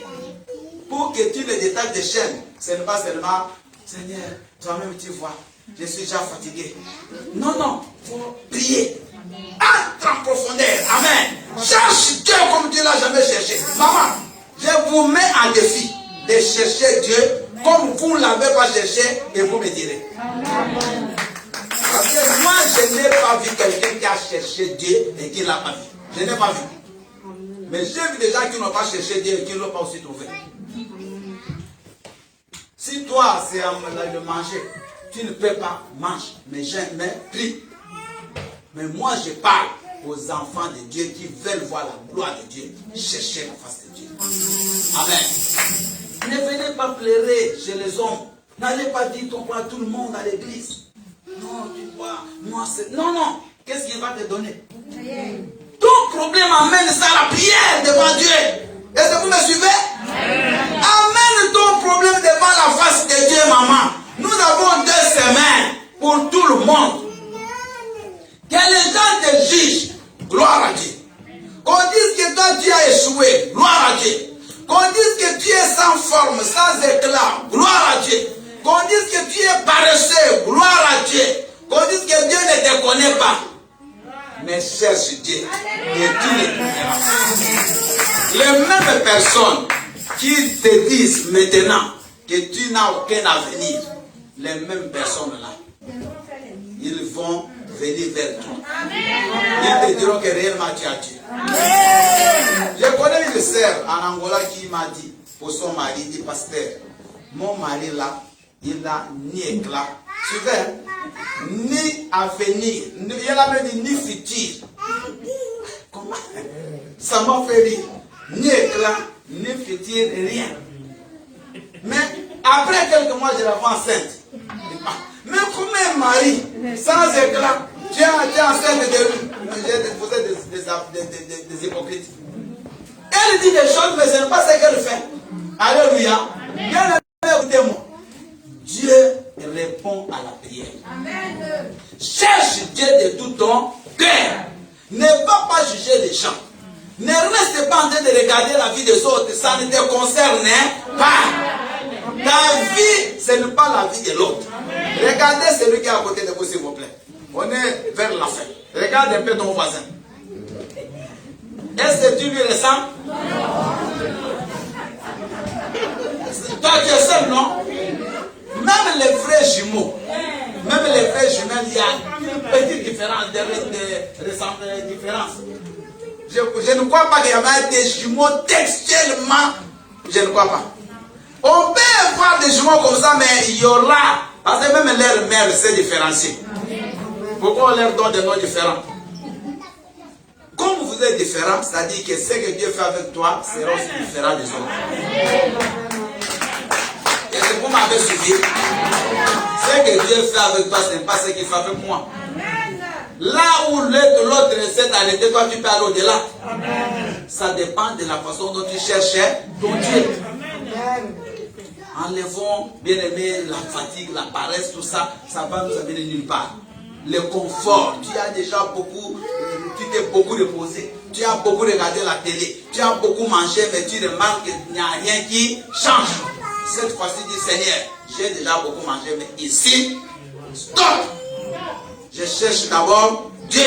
Pour que tu le détaches des chaînes. Ce n'est pas seulement, Seigneur, toi-même tu vois, je suis déjà fatigué. Non, non, il faut prier. Entre en profondeur. Amen. Cherche Dieu comme tu ne l'as jamais cherché. Maman, je vous mets en défi de chercher Dieu comme vous ne l'avez pas cherché et vous me direz. Amen. Parce que moi, je n'ai pas vu quelqu'un qui a cherché Dieu et qui ne l'a pas vu. Je n'ai pas vu. Mais j'ai vu des gens qui n'ont pas cherché Dieu et qui ne l'ont pas aussi trouvé. Si toi, c'est le manger, tu ne peux pas manger, mais prie. Mais moi, je parle aux enfants de Dieu qui veulent voir la gloire de Dieu, chercher la face de Dieu. Amen. Ne venez pas pleurer chez les hommes. N'allez pas dire ton quoi à tout le monde à l'église. Non, tu vois, moi c'est... Non, non. Qu'est-ce qu'il va te donner? Ton problème, amène ça à la prière devant Dieu. Est-ce que vous me suivez? Amène ton problème devant la face de Dieu, maman. Nous avons 2 semaines pour tout le monde. Que les gens te jugent, gloire à Dieu. Qu'on dise que toi tu as échoué, gloire à Dieu. Qu'on dise que tu es sans forme, sans éclat, gloire à Dieu. Qu'on dise que tu es paresseux, gloire à Dieu. Qu'on dise que Dieu ne te connaît pas. Mais cherche Dieu. Et tu le trouveras. Les mêmes personnes qui te disent maintenant que tu n'as aucun avenir, les mêmes personnes là, ils vont venir vers toi. Ils te diront que réellement tu as Dieu. Je connais une sœur en Angola qui m'a dit, pour son mari, dit pasteur, mon mari là, il n'a ni éclat, tu vois, ni avenir, il a même dit ni futur. Comment? Ça m'a fait rire. Ni éclat, ni futur, rien. Mais après quelques mois, je la vois enceinte. Mais comment un mari sans éclat, tu es enceinte de lui? Vous êtes des hypocrites. Elle dit des choses, mais ce n'est pas ce qu'elle fait. Alléluia. Bien écoutez-moi. Dieu répond à la prière. Amen. Cherche Dieu de tout ton cœur. Ne va pas juger les gens. Ne reste pas en train de regarder la vie des autres. Ça ne te concerne pas. Ta vie, ce n'est pas la vie de l'autre. Regardez celui qui est à côté de vous, s'il vous plaît. On est vers la fin. Regarde un peu ton voisin. Est-ce que tu lui ressembles? Toi, tu es seul, non? Même les vrais jumeaux, même les vrais jumelles, il y a une petite différence, des différences. Je ne crois pas qu'il y avait des jumeaux textuellement. Je ne crois pas. On peut avoir des jumeaux comme ça, mais il y aura. Parce que même leur mère sait différencier. Pourquoi on leur donne des noms différents? Comme vous êtes différents, c'est-à-dire que ce que Dieu fait avec toi sera aussi différent des autres. Et c'est vous m'avez suivi. Ce que Dieu fait avec toi, ce n'est pas ce qu'il fait avec moi. Là où l'autre s'est arrêté, toi tu peux aller au-delà. Ça dépend de la façon dont tu cherchais ton Dieu. Enlevons, bien aimé, la fatigue, la paresse, tout ça, ça va nous amener nulle part. Le confort, tu as déjà beaucoup, tu t'es beaucoup reposé, tu as beaucoup regardé la télé, tu as beaucoup mangé, mais tu remarques qu'il n'y a rien qui change. Cette fois-ci, dis Seigneur, j'ai déjà beaucoup mangé, mais ici, stop! Je cherche d'abord Dieu.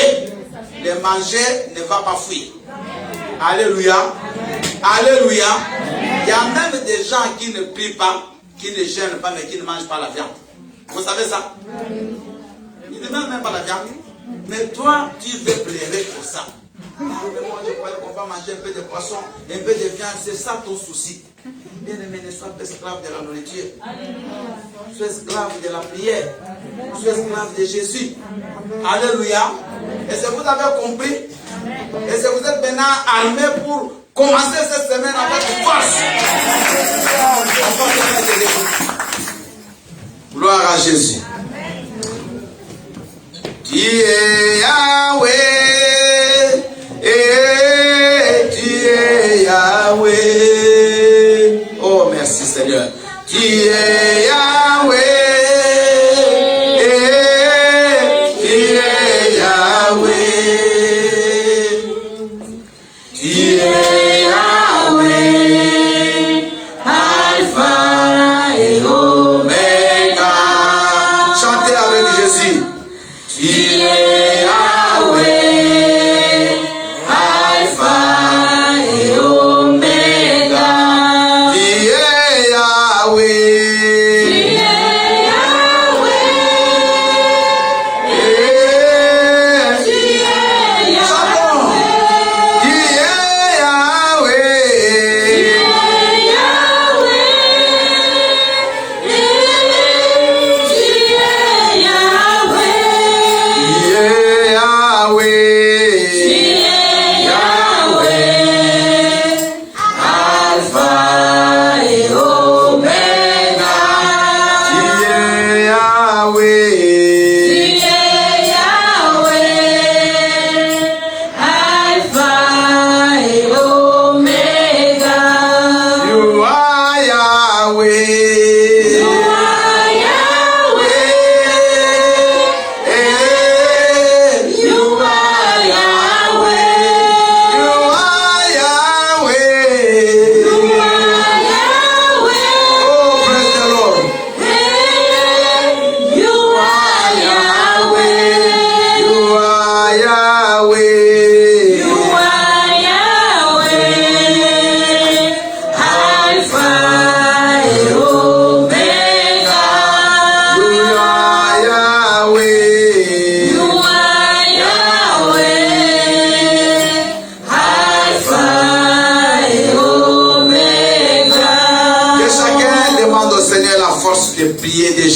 Le manger ne va pas fuir. Alléluia. Alléluia. Il y a même des gens qui ne prient pas, qui ne jeûnent pas, mais qui ne mangent pas la viande. Vous savez ça? Ils ne mangent même pas la viande. Mais toi, tu veux pleurer pour ça. Ah, mais moi, je croyais qu'on va manger un peu de poisson, un peu de viande. C'est ça ton souci. Bien aimé, ne sois pas esclave de la nourriture. Sois esclave de la prière. Sois esclave de Jésus. Alléluia. Est-ce que vous avez compris? Est-ce que vous êtes maintenant armés pour commencer cette semaine avec force? Gloire à Jésus. Qui est Yahweh? Tu es Yahweh. Oh, merci Seigneur. Qui est Yahweh? Qui est Yahweh? Qui est Yahweh? Alpha et Omega. Chantez avec Jésus. Qui est Yahweh?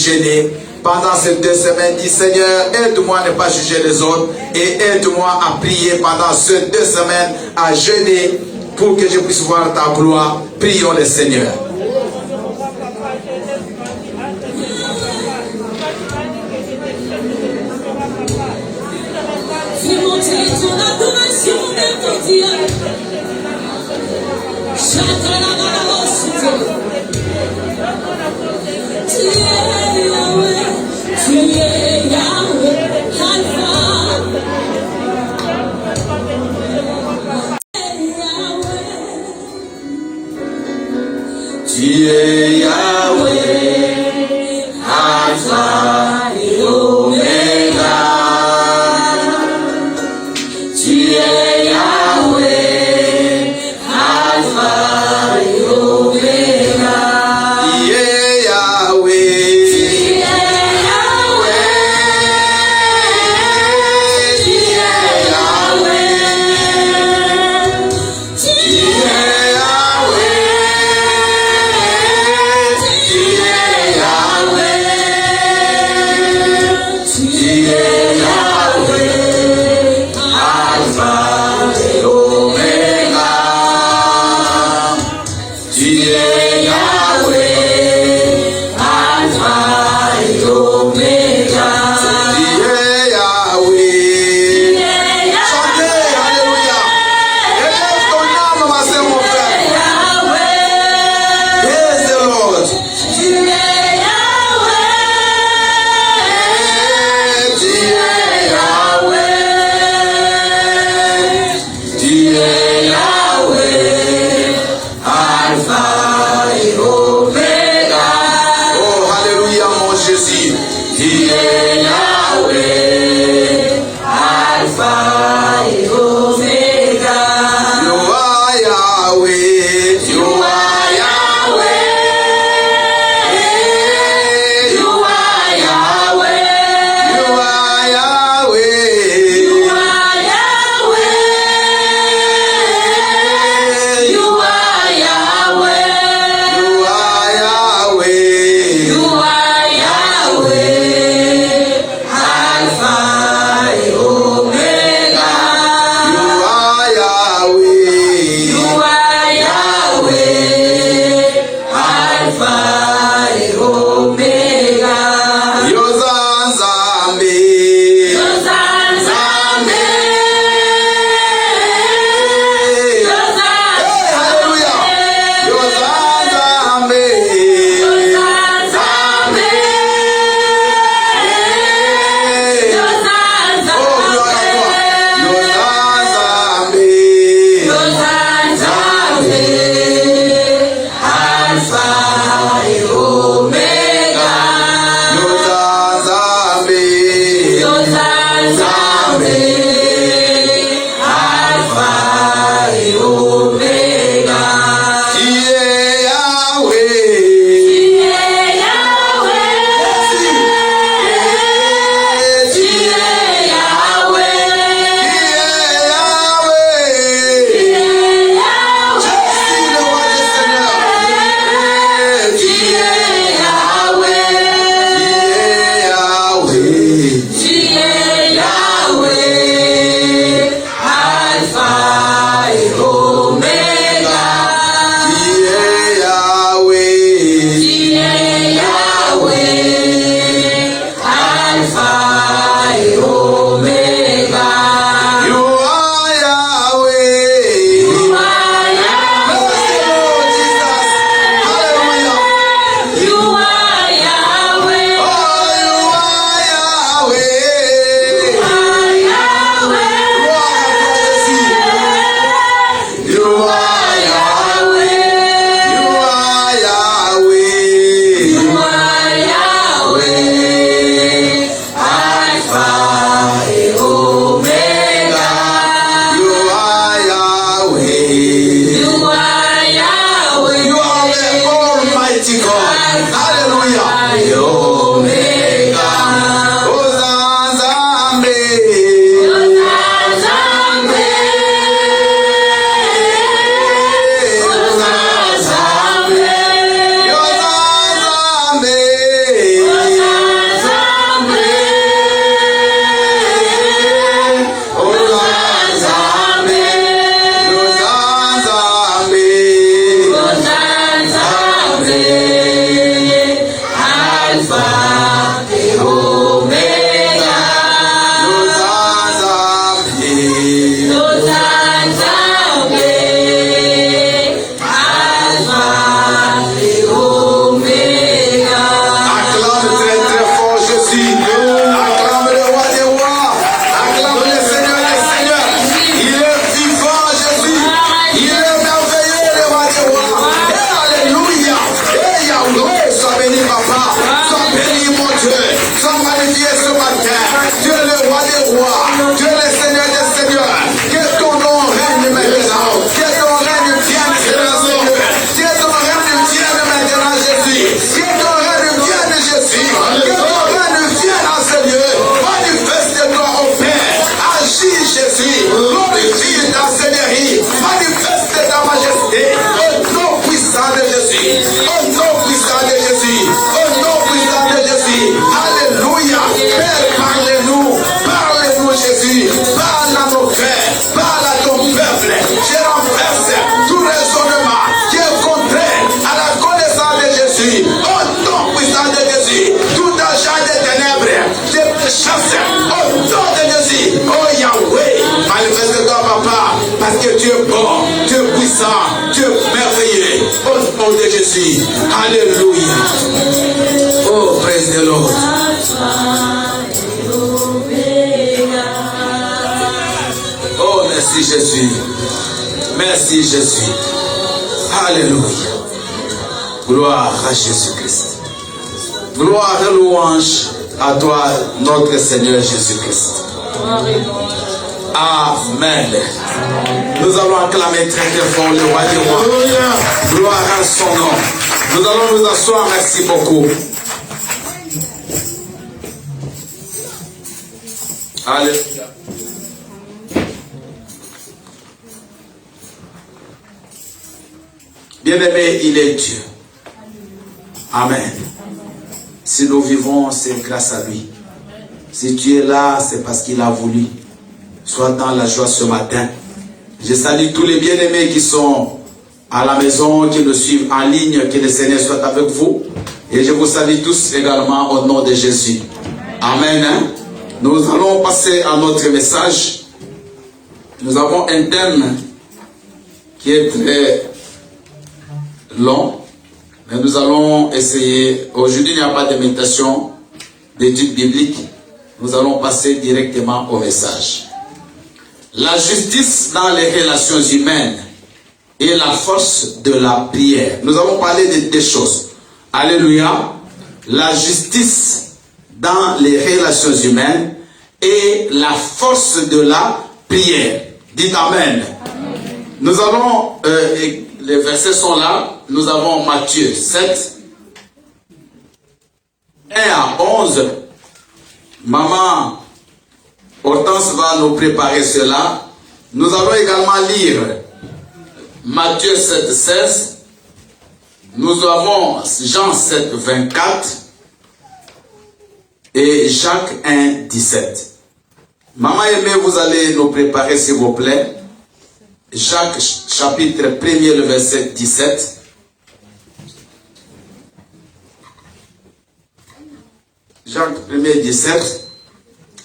gêné. Pendant ces 2 semaines, dis Seigneur, aide-moi à ne pas juger les autres et aide-moi à prier pendant ces 2 semaines, à jeûner pour que je puisse voir ta gloire. Prions le Seigneur. Tu es Yahweh, Alpha et Omega. Tu es Yahweh, Alpha et Omega. Tu es Yahweh. Tu es Yahweh. Tu es Yahweh. Tu es Yahweh. parce que tu es bon, tu es puissant, tu es merveilleux. Au nom de Jésus. Alléluia. Oh, praise the Lord. Oh, merci Jésus. Merci Jésus. Alléluia. Gloire à Jésus-Christ. Gloire et louange à toi, notre Seigneur Jésus-Christ. Amen. Nous allons acclamer très très fort le roi des rois. Gloire à son nom. Nous allons nous asseoir. Merci beaucoup. Alléluia. Bien-aimé, il est Dieu. Amen. Si nous vivons, c'est grâce à lui. Si tu es là, c'est parce qu'il a voulu. Sois dans la joie ce matin. Je salue tous les bien-aimés qui sont à la maison, qui nous suivent en ligne. Que le Seigneur soit avec vous. Et je vous salue tous également au nom de Jésus. Amen. Nous allons passer à notre message. Nous avons un thème qui est très long. Mais nous allons essayer. Aujourd'hui, il n'y a pas de méditation, d'études bibliques. Nous allons passer directement au message. La justice dans les relations humaines et la force de la prière. Nous avons parlé de deux choses. Alléluia. La justice dans les relations humaines et la force de la prière. Dites Amen. Nous allons, les versets sont là. Nous avons Matthieu 7, 1 à 11. Maman Hortense va nous préparer cela. Nous allons également lire Matthieu 7, 16. Nous avons Jean 7, 24 et Jacques 1, 17. Maman aimée, vous allez nous préparer s'il vous plaît. Jacques chapitre 1er, le verset 17. Jacques 1er, 17.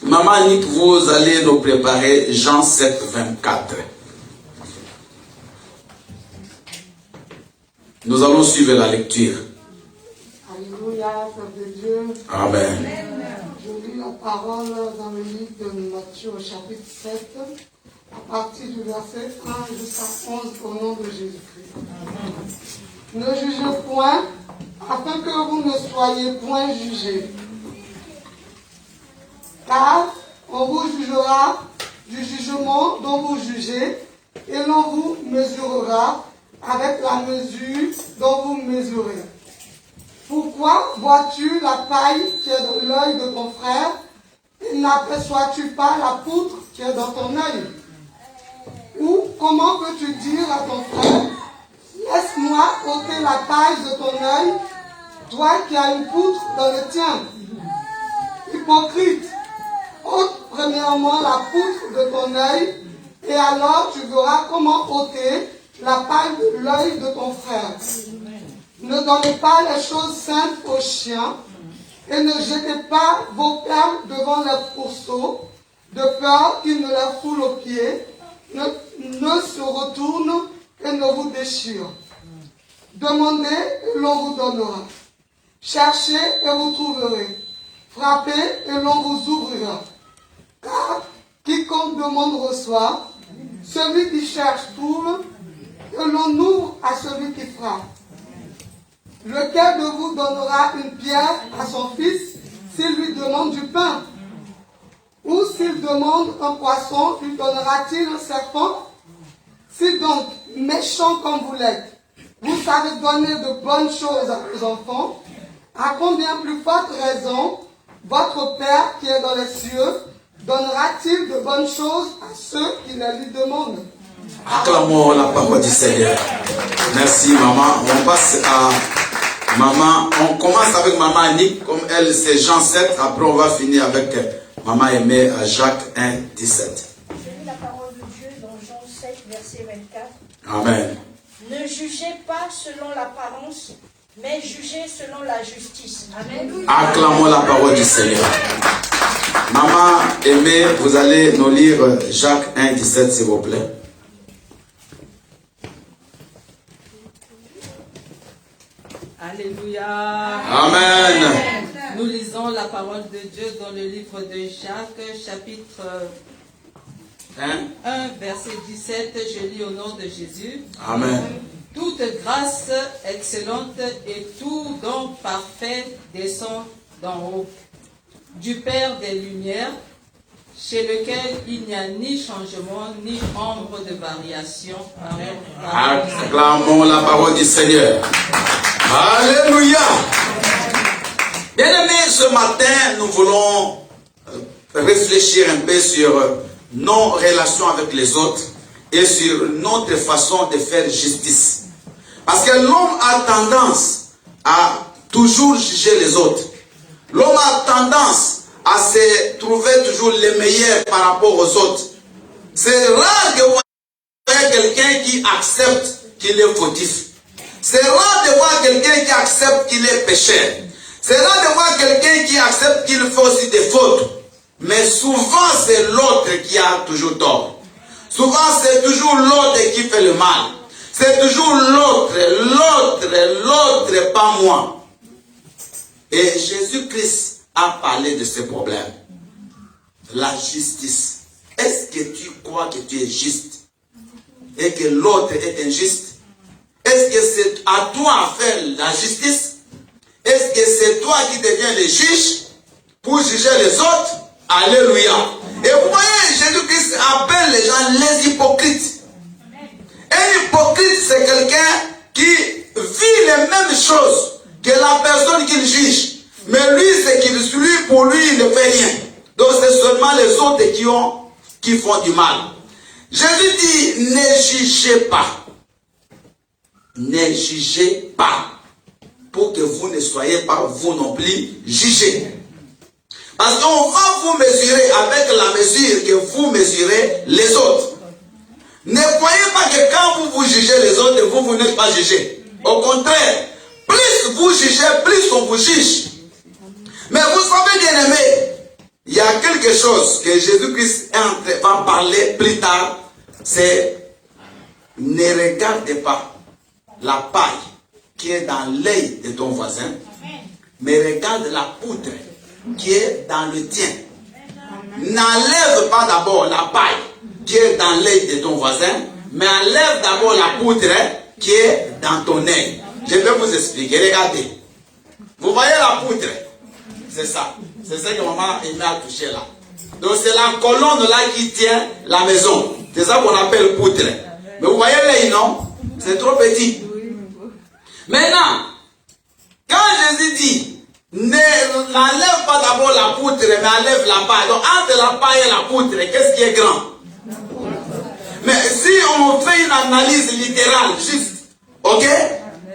Maman Nick, vous allez nous préparer Jean 7, 24. Nous allons suivre la lecture. Alléluia, Père de Dieu. Amen. Je lis la parole dans le livre de Matthieu au chapitre 7, à partir du verset 1 jusqu'à 11 au nom de Jésus-Christ. Ne jugez point, afin que vous ne soyez point jugés. Car on vous jugera du jugement dont vous jugez, et l'on vous mesurera avec la mesure dont vous mesurez. Pourquoi vois-tu la paille qui est dans l'œil de ton frère, et n'aperçois-tu pas la poutre qui est dans ton œil? Ou comment peux-tu dire à ton frère, laisse-moi ôter la paille de ton œil, toi qui as une poutre dans le tien? Hypocrite, ôte premièrement la poutre de ton œil, et alors tu verras comment ôter la paille de l'œil de ton frère. Ne donnez pas les choses saintes aux chiens, et ne jetez pas vos perles devant les pourceaux, de peur qu'ils ne les foulent aux pieds, ne se retournent et ne vous déchirent. Demandez et l'on vous donnera. Cherchez et vous trouverez. Frappez et l'on vous ouvrira. Car quiconque demande reçoit, celui qui cherche trouve, et l'on ouvre à celui qui frappe. Lequel de vous donnera une pierre à son fils s'il lui demande du pain? Ou s'il demande un poisson, lui donnera-t-il un serpent? Si donc, méchant comme vous l'êtes, vous savez donner de bonnes choses à vos enfants, à combien plus forte raison votre Père qui est dans les cieux donnera-t-il de bonnes choses à ceux qui les lui demandent? Acclamons la parole du Seigneur. Merci maman. On passe à maman. On commence avec maman Annick. Comme elle, c'est Jean 7. Après, on va finir avec maman aimée à Jacques 1, 17. Je lis la parole de Dieu dans Jean 7, verset 24. Amen. Ne jugez pas selon l'apparence, mais jugez selon la justice. Amen. Acclamons la parole du Seigneur. Maman aimée, vous allez nous lire Jacques 1, 17, s'il vous plaît. Alléluia. Amen. Nous lisons la parole de Dieu dans le livre de Jacques, chapitre 1, verset 17. Je lis au nom de Jésus. Amen. Toute grâce excellente et tout don parfait descend d'en haut, du Père des Lumières, chez lequel il n'y a ni changement, ni ombre de variation. Acclamons la parole du Seigneur. Alléluia. Bien-aimés, ce matin, nous voulons réfléchir un peu sur nos relations avec les autres et sur notre façon de faire justice. Parce que l'homme a tendance à toujours juger les autres. L'homme a tendance à se trouver toujours les meilleurs par rapport aux autres. C'est rare de voir quelqu'un qui accepte qu'il est fautif. C'est rare de voir quelqu'un qui accepte qu'il est pécheur. C'est rare de voir quelqu'un qui accepte qu'il fait aussi des fautes. Mais souvent c'est l'autre qui a toujours tort. Souvent c'est toujours l'autre qui fait le mal. C'est toujours l'autre, pas moi. Et Jésus-Christ a parlé de ce problème. La justice. Est-ce que tu crois que tu es juste et que l'autre est injuste? Est-ce que c'est à toi à faire la justice? Est-ce que c'est toi qui deviens le juge pour juger les autres? Alléluia. Et vous voyez, Jésus-Christ appelle les gens les hypocrites. Un hypocrite, c'est quelqu'un qui vit les mêmes choses que la personne qu'il juge. Mais lui, c'est qu'il suit, pour lui, il ne fait rien. Donc c'est seulement les autres qui font du mal. Jésus dit, ne jugez pas. Ne jugez pas. Pour que vous ne soyez pas, vous non plus, jugés. Parce qu'on va vous mesurer avec la mesure que vous mesurez les autres. Ne croyez pas que quand vous jugez les autres, vous n'êtes pas jugé. Au contraire, plus vous jugez, plus on vous juge. Mais vous savez, bien aimé, il y a quelque chose que Jésus-Christ va parler plus tard. C'est ne regardez pas la paille qui est dans l'œil de ton voisin, mais regarde la poutre qui est dans le tien. N'enlève pas d'abord la paille qui est dans l'œil de ton voisin, mais enlève d'abord la poutre qui est dans ton œil. Je vais vous expliquer. Regardez. Vous voyez la poutre? C'est ça. C'est ça que maman m'a touché là. Donc c'est la colonne là qui tient la maison. C'est ça qu'on appelle poutre. Mais vous voyez l'œil, non? C'est trop petit. Maintenant, quand Jésus dit, n'enlève pas d'abord la poutre, mais enlève la paille. Donc entre la paille et la poutre, qu'est-ce qui est grand? Mais si on fait une analyse littérale, juste, ok,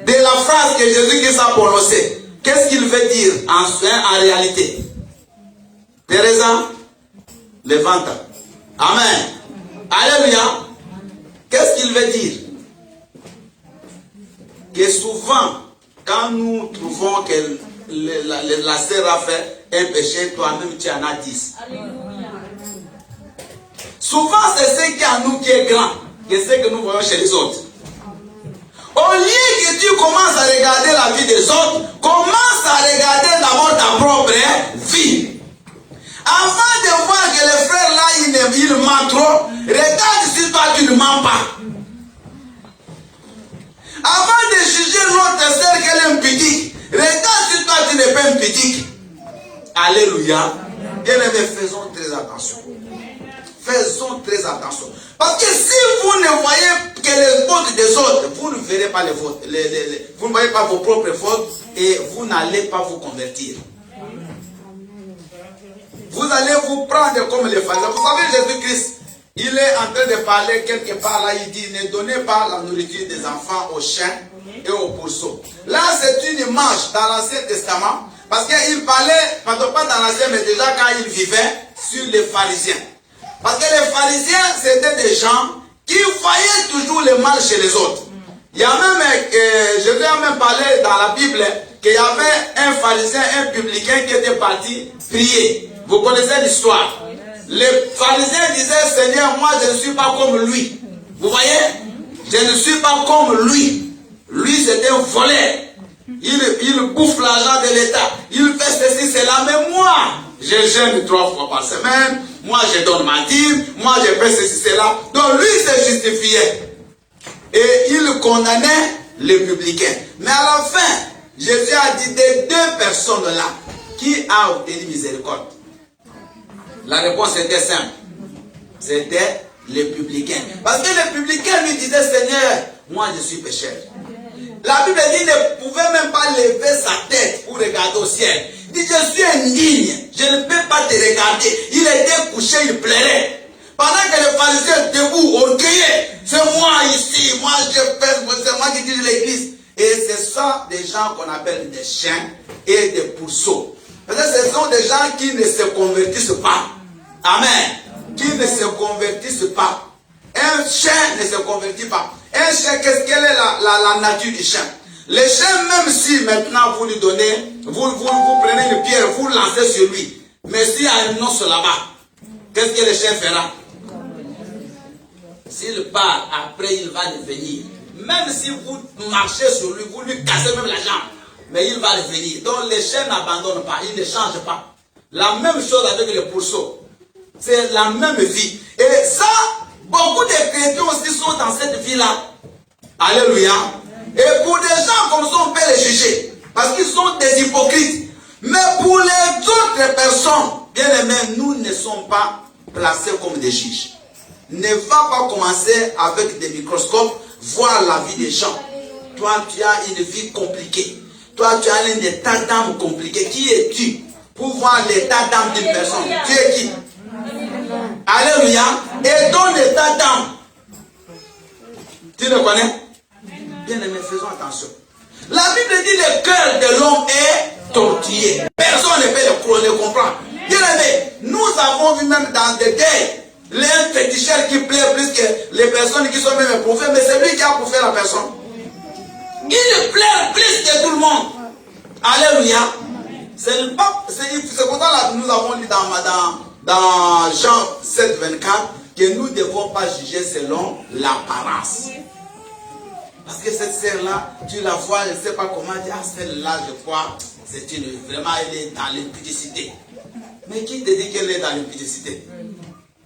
de la phrase que Jésus-Christ a prononcée, qu'est-ce qu'il veut dire en réalité? Teresa, le ventre. Amen. Alléluia. Qu'est-ce qu'il veut dire? Que souvent, quand nous trouvons que la sœur a fait un péché, toi-même tu en as 10. Alléluia. Souvent, c'est ce qui est en nous qui est grand, que ce que nous voyons chez les autres. Au lieu que tu commences à regarder la vie des autres, commence à regarder d'abord ta propre vie. Avant de voir que les frères là, ils mentent trop, regarde si toi tu ne mens pas. Avant de juger l'autre sœur qu'elle est impudique, regarde si toi tu n'es pas impudique. Alléluia. Bien aimés, faisons très attention. Faisons très attention. Parce que si vous ne voyez que les fautes des autres, vous ne verrez pas les fautes. Vous ne voyez pas vos propres fautes et vous n'allez pas vous convertir. Vous allez vous prendre comme les pharisiens. Vous savez, Jésus-Christ, il est en train de parler quelque part là, il dit, ne donnez pas la nourriture des enfants aux chiens et aux pourceaux. Là, c'est une image dans l'Ancien Testament, parce qu'il parlait, pas dans l'Ancien, mais déjà quand il vivait, sur les pharisiens. Parce que les pharisiens, c'était des gens qui voyaient toujours le mal chez les autres. Il y a même, je vais même parler dans la Bible, qu'il y avait un pharisien, un publicain qui était parti prier. Vous connaissez l'histoire. Les pharisiens disaient, Seigneur, moi je ne suis pas comme lui. Vous voyez? Je ne suis pas comme lui. Lui, c'était un voleur. il bouffe l'argent de l'État, il fait ceci, cela, mais moi, je jeûne 3 fois par semaine, moi je donne ma dîme, moi je fais ceci, cela. Donc lui se justifiait. Et il condamnait les publicains. Mais à la fin, Jésus a dit des 2 personnes là, qui a obtenu miséricorde? La réponse était simple. C'était les publicains. Parce que les publicains lui disaient, Seigneur, moi je suis pécheur. La Bible dit qu'il ne pouvait même pas lever sa tête pour regarder au ciel. Il dit, je suis indigne, je ne peux pas te regarder. Il était couché, il pleurait. Pendant que les pharisiens debout, orgueillés, c'est moi ici, moi je fais, c'est moi qui dirige l'église. Et ce sont des gens qu'on appelle des chiens et des pourceaux. Parce que ce sont des gens qui ne se convertissent pas. Amen. Qui ne se convertissent pas. Un chien ne se convertit pas. Un chien, quelle est la nature du chien? Le chien, même si maintenant vous lui donnez, vous prenez une pierre, vous lancez sur lui. Mais s'il y a un os là-bas, qu'est-ce que le chien fera? S'il part, après il va revenir. Même si vous marchez sur lui, vous lui cassez même la jambe. Mais il va revenir. Donc les chiens n'abandonnent pas, ils ne changent pas. La même chose avec les pourceaux. C'est la même vie. Et ça, beaucoup de chrétiens aussi sont dans cette vie-là. Alléluia. Et pour des gens comme ça, on peut les juger. Parce qu'ils sont des hypocrites. Mais pour les autres personnes, bien aimés, nous ne sommes pas placés comme des juges. Ne va pas commencer avec des microscopes, voir la vie des gens. Toi, tu as une vie compliquée. Toi, tu as un état d'âme compliqué. Qui es-tu pour voir l'état d'âme d'une personne? Tu es qui? Alléluia. Et ton état d'âme, tu le connais? Bien aimé, faisons attention. La Bible dit le cœur de l'homme est tortillé. Personne ne peut le comprendre. Bien aimé, nous avons vu même dans des guerres les féticheurs qui plaît plus que les personnes qui sont même éprouvées, mais c'est lui qui a éprouvé la personne. Il plaît plus que tout le monde. Alléluia. C'est pour ça que nous avons lu dans Jean 7, 24 que nous ne devons pas juger selon l'apparence. Parce que cette sœur-là, tu la vois, je ne sais pas comment dire, celle-là, je crois, vraiment, elle est dans l'impudicité. Mais qui te dit qu'elle est dans l'impudicité?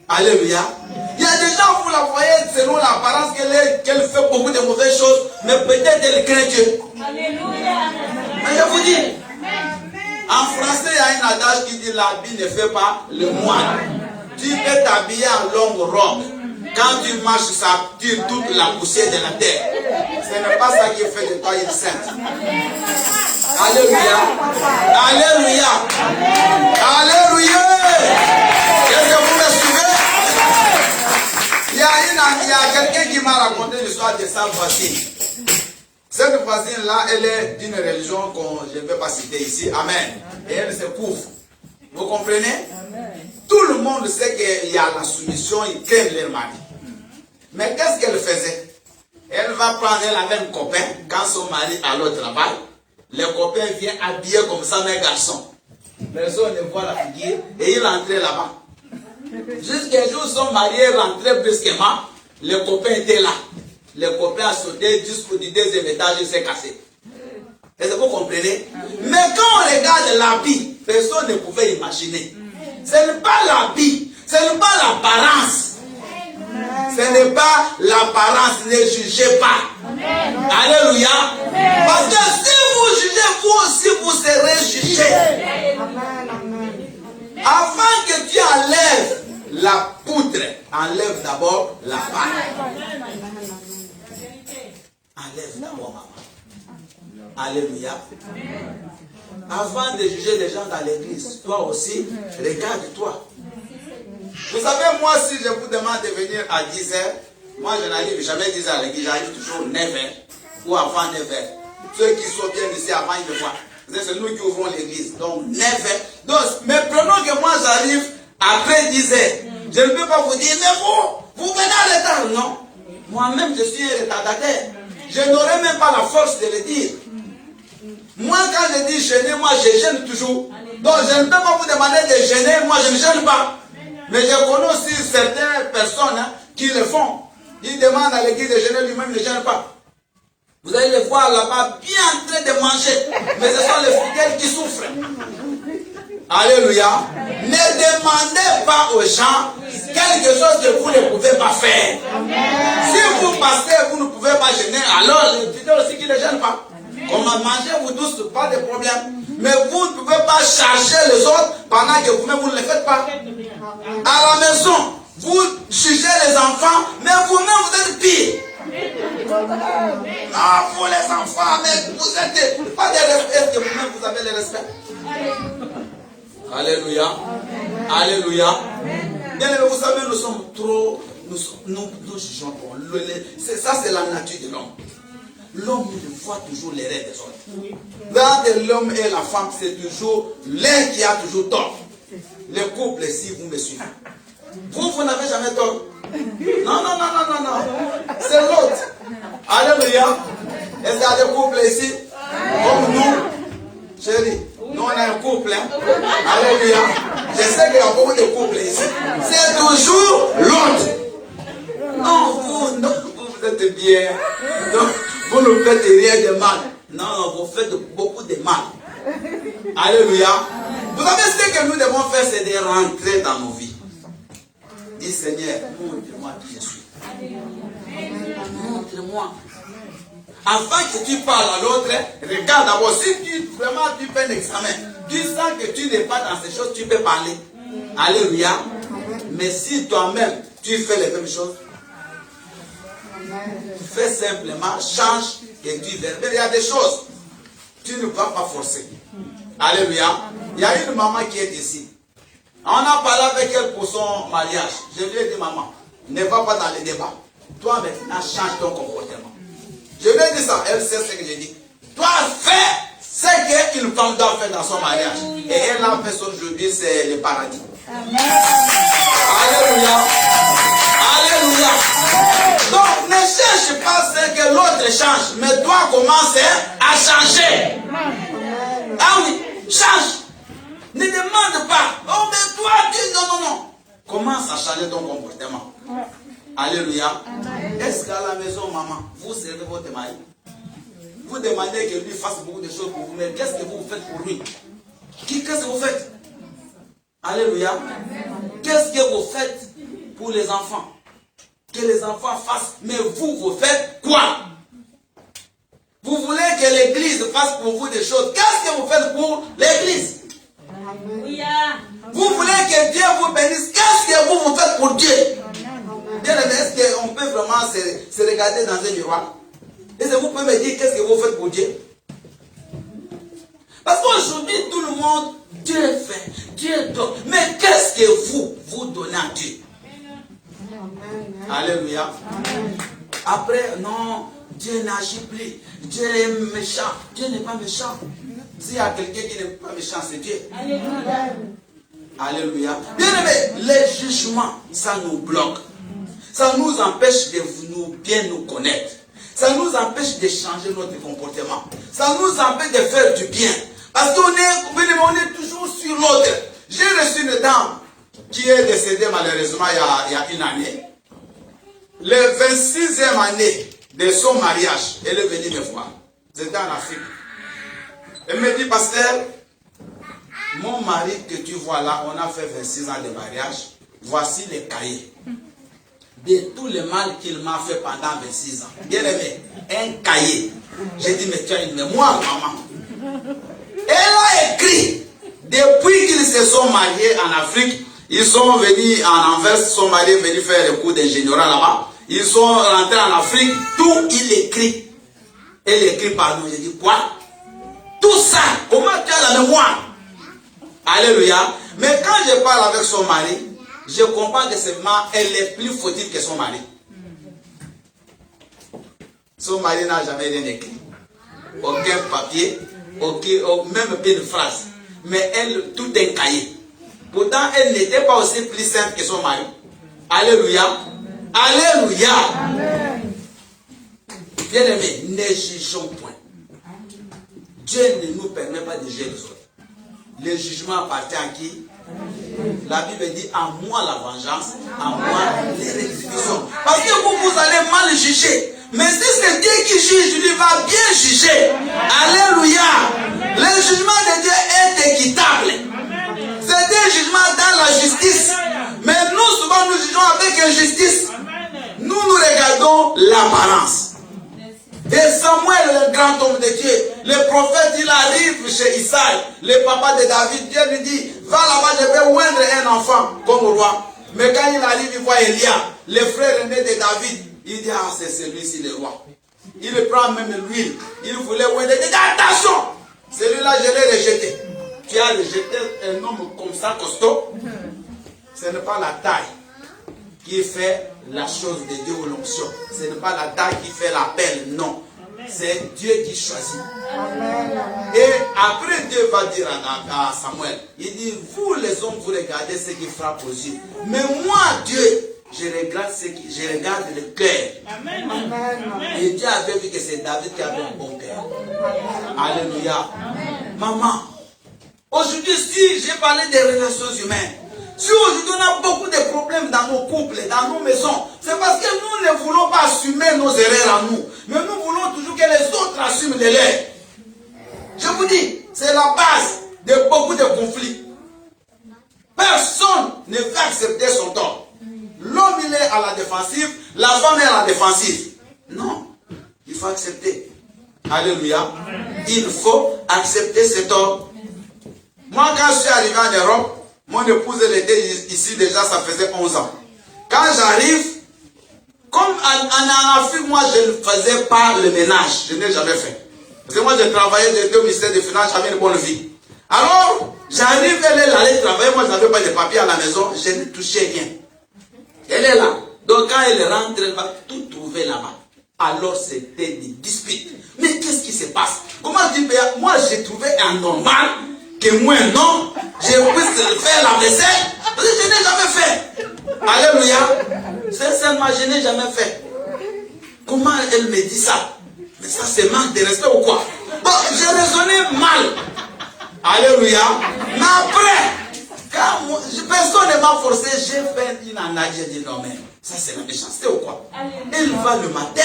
Alléluia. Il y a des gens, vous la voyez selon l'apparence qu'elle fait beaucoup de mauvaises choses, mais peut-être elle craint Dieu. Alléluia. Mais je vous dis, en français, il y a un adage qui dit l'habit ne fait pas le moine. Tu peux t'habiller en longue robe. Quand tu marches, ça tire toute la poussière de la terre. Ce n'est pas ça qui fait de toi une sainte. Alléluia. Alléluia. Alléluia. Est-ce que vous me suivez? Il y a quelqu'un qui m'a raconté l'histoire de sa voisine. Cette voisine-là, elle est d'une religion que je ne vais pas citer ici. Amen. Et elle se couvre. Vous comprenez? Tout le monde sait qu'il y a la soumission, ils craignent leur mari. Mais qu'est-ce qu'elle faisait? Elle va prendre la même copain quand son mari a le travail. Le copain vient habillé comme ça, un garçon. Personne ne voit la figure et il entrait là-bas. Jusqu'un jour, son mari est rentré brusquement. Le copain était là. Le copain a sauté jusqu'au 2e étage, il s'est cassé. Est-ce que vous comprenez? Mais quand on regarde l'habit, personne ne pouvait imaginer. Ce n'est pas l'habit, ce n'est pas l'apparence. Ce n'est pas l'apparence, ne jugez pas. Amen. Alléluia. Amen. Parce que si vous jugez, vous aussi vous serez jugés. Afin que tu enlèves la poutre, enlève d'abord la paille. Enlève d'abord, maman. Alléluia. Avant de juger les gens dans l'église, toi aussi, regarde-toi. Vous savez, moi, si je vous demande de venir à 10h, moi, je n'arrive jamais 10h à l'église, j'arrive toujours 9h ou avant 9h. Ceux qui sont bien ici avant, ils me voient. C'est nous qui ouvrons l'église. Donc, 9h. Donc, mais prenons que moi, j'arrive après 10h. Je ne peux pas vous dire, mais vous venez en retard. Non. Moi-même, je suis un retardataire. Je n'aurai même pas la force de le dire. Moi, quand je dis jeûner, moi, je gêne toujours. Donc, je ne peux pas vous demander de gêner, moi, je ne gêne pas. Mais je connais aussi certaines personnes qui le font. Ils demandent à l'église de jeûner, lui-même ne gêne pas. Vous allez les voir là-bas bien en train de manger. Mais ce sont les fidèles qui souffrent. Alléluia. Ne demandez pas aux gens quelque chose que vous ne pouvez pas faire. Si vous passez, vous ne pouvez pas gêner, alors les fidèles aussi qui ne gênent pas. Comment manger vous tous, pas de problème. Mais vous ne pouvez pas charger les autres pendant que vous-même vous ne le faites pas. À la maison, vous jugez les enfants, mais vous-même vous êtes pire. Non, vous les enfants, mais vous êtes pas de respect. Est-ce que vous-même vous avez le respect? Alléluia. Alléluia. Bien aimé, vous savez, nous sommes trop, nous jugeons trop. Ça, c'est la nature de l'homme. L'homme voit toujours les rêves des autres. Dans l'homme et la femme, c'est toujours l'un qui a toujours tort. Le couple, si vous me suivez. Vous n'avez jamais tort. Non. C'est l'autre. Alléluia. Est-ce qu'il y a des couples ici? Comme nous. Chérie, nous on a un couple. Hein? Alléluia. Je sais qu'il y a beaucoup de couples ici. C'est toujours l'autre. Non, vous êtes bien. Non, vous ne faites rien de mal. Non, vous faites beaucoup de mal. Alléluia. Vous savez ce que nous devons faire, c'est de rentrer dans nos vies. Dis Seigneur, montre-moi qui je suis. Montre-moi. Afin que tu parles à l'autre, regarde d'abord, si tu fais un examen, tu sens que tu n'es pas dans ces choses, tu peux parler. Alléluia. Mais si toi-même, tu fais les mêmes choses, fais simplement, change et tu verras. Mais il y a des choses, tu ne vas pas forcer. Alléluia. Il y a une maman qui est ici. On a parlé avec elle pour son mariage. Je lui ai dit, maman, ne va pas dans les débats. Toi maintenant, change ton comportement. Je lui ai dit ça, elle sait ce que j'ai dit. Toi, fais ce qu'une femme doit faire dans son mariage. Et elle a fait son aujourd'hui, c'est le paradis. Amen. Alléluia. Alléluia. Donc, ne cherche pas ce que l'autre change, mais toi, commence à changer. Ah oui, change. Ne demande pas. Oh, mais toi, tu... Non. Commence à changer ton comportement. Alléluia. Est-ce qu'à la maison, maman, vous servez votre mari? Vous demandez que lui fasse beaucoup de choses pour vous, mais qu'est-ce que vous faites pour lui? Qu'est-ce que vous faites? Alléluia. Qu'est-ce que vous faites pour les enfants? Que les enfants fassent, mais vous faites quoi? Vous voulez que l'église fasse pour vous des choses. Qu'est-ce que vous faites pour l'église? Vous voulez que Dieu vous bénisse. Qu'est-ce que vous faites pour Dieu? Bien aimé, est-ce qu'on peut vraiment se regarder dans un miroir? Est-ce que vous pouvez me dire qu'est-ce que vous faites pour Dieu? Parce qu'aujourd'hui, tout le monde, Dieu fait, Dieu donne. Mais qu'est-ce que vous donnez à Dieu? Alléluia. Après, non, Dieu n'agit plus. Dieu est méchant. Dieu n'est pas méchant. S'il y a quelqu'un qui n'est pas méchant, c'est Dieu. Alléluia. Alléluia. Bien aimé, les jugements, ça nous bloque. Ça nous empêche de bien nous connaître. Ça nous empêche de changer notre comportement. Ça nous empêche de faire du bien. Parce qu'on est toujours sur l'autre. J'ai reçu une dame qui est décédée malheureusement il y a une année. Le 26e année de son mariage, elle est venue me voir. C'était en Afrique. Elle me dit, pasteur, mon mari que tu vois là, on a fait 26 ans de mariage. Voici les cahiers de tout le mal qu'il m'a fait pendant 26 ans. Bien aimé, un cahier. J'ai dit, mais tu as une mémoire, maman. Elle a écrit, depuis qu'ils se sont mariés en Afrique, ils sont venus en Anvers, son mari est venu faire le cours d'ingénierie là-bas. Ils sont rentrés en Afrique, tout il écrit. Elle écrit par nous. J'ai dit, quoi? Tout ça, comment tu as la mémoire? Alléluia. Mais quand je parle avec son mari, je comprends que seulement elle est plus fautive que son mari. Son mari n'a jamais rien écrit. Aucun papier, même pas une phrase. Mais elle, tout est cahier. Pourtant, elle n'était pas aussi plus simple que son mari. Alléluia. Alléluia. Amen. Bien aimé, ne jugeons point. Dieu ne nous permet pas de juger les autres. Le jugement appartient à qui? La Bible dit, à moi la vengeance, à moi les rétributions. Parce que vous allez mal juger. Mais si c'est Dieu qui juge, il va bien juger. Alléluia. Le jugement de Dieu est équitable. C'est un jugement dans la justice. Mais nous, souvent, nous jugeons avec injustice. Nous regardons l'apparence. Et Samuel, le grand homme de Dieu, le prophète, il arrive chez Isaïe, le papa de David. Dieu lui dit, va là-bas, je vais oindre un enfant comme roi. Mais quand il arrive, il voit Élia, le frère aîné de David. Il dit, ah, c'est celui-ci le roi. Il prend même l'huile. Il voulait oindre. Il dit, attention, celui-là, je l'ai rejeté. Tu as rejeté un homme comme ça, costaud. Ce n'est pas la taille qui fait la chose de Dieu ou l'onction. Ce n'est pas la taille qui fait l'appel, non. C'est Dieu qui choisit. Et après Dieu va dire à Samuel, il dit, vous les hommes, vous regardez ce qui frappe aux yeux. Mais moi, Dieu, je regarde le cœur. Et Dieu avait vu que c'est David qui avait un bon cœur. Alléluia. Maman, aujourd'hui, si j'ai parlé des relations humaines, si aujourd'hui on a beaucoup de problèmes dans nos couples, dans nos maisons, c'est parce que nous ne voulons pas assumer nos erreurs à nous. Mais nous voulons toujours que les autres assument les leurs. Je vous dis, c'est la base de beaucoup de conflits. Personne ne veut accepter son tort. L'homme il est à la défensive, la femme est à la défensive. Non, il faut accepter. Alléluia. Il faut accepter ses torts. Moi quand je suis arrivé en Europe, mon épouse elle était ici déjà, ça faisait 11 ans. Quand j'arrive, comme en Afrique, moi je ne faisais pas le ménage, je n'ai jamais fait. Parce que moi je travaillais, j'étais au ministère des Finances, j'avais une bonne vie. Alors, j'arrive, elle est allée travailler, moi je n'avais pas de papier à la maison, je ne touchais rien. Elle est là. Donc quand elle rentre, elle va tout trouver là-bas. Alors c'était des disputes. Mais qu'est-ce qui se passe? Comment tu peux... Moi j'ai trouvé anormal que moi non, je puisse faire la vaisselle. Parce que je n'ai jamais fait. Alléluia. Sincèrement, je n'ai jamais fait. Comment elle me dit ça? Mais ça c'est manque de respect ou quoi? Bon, j'ai raisonné mal. Alléluia. Mais après, quand personne ne m'a forcé, j'ai fait une analyse, j'ai dit non mais ça c'est la méchanceté ou quoi? Elle va le matin,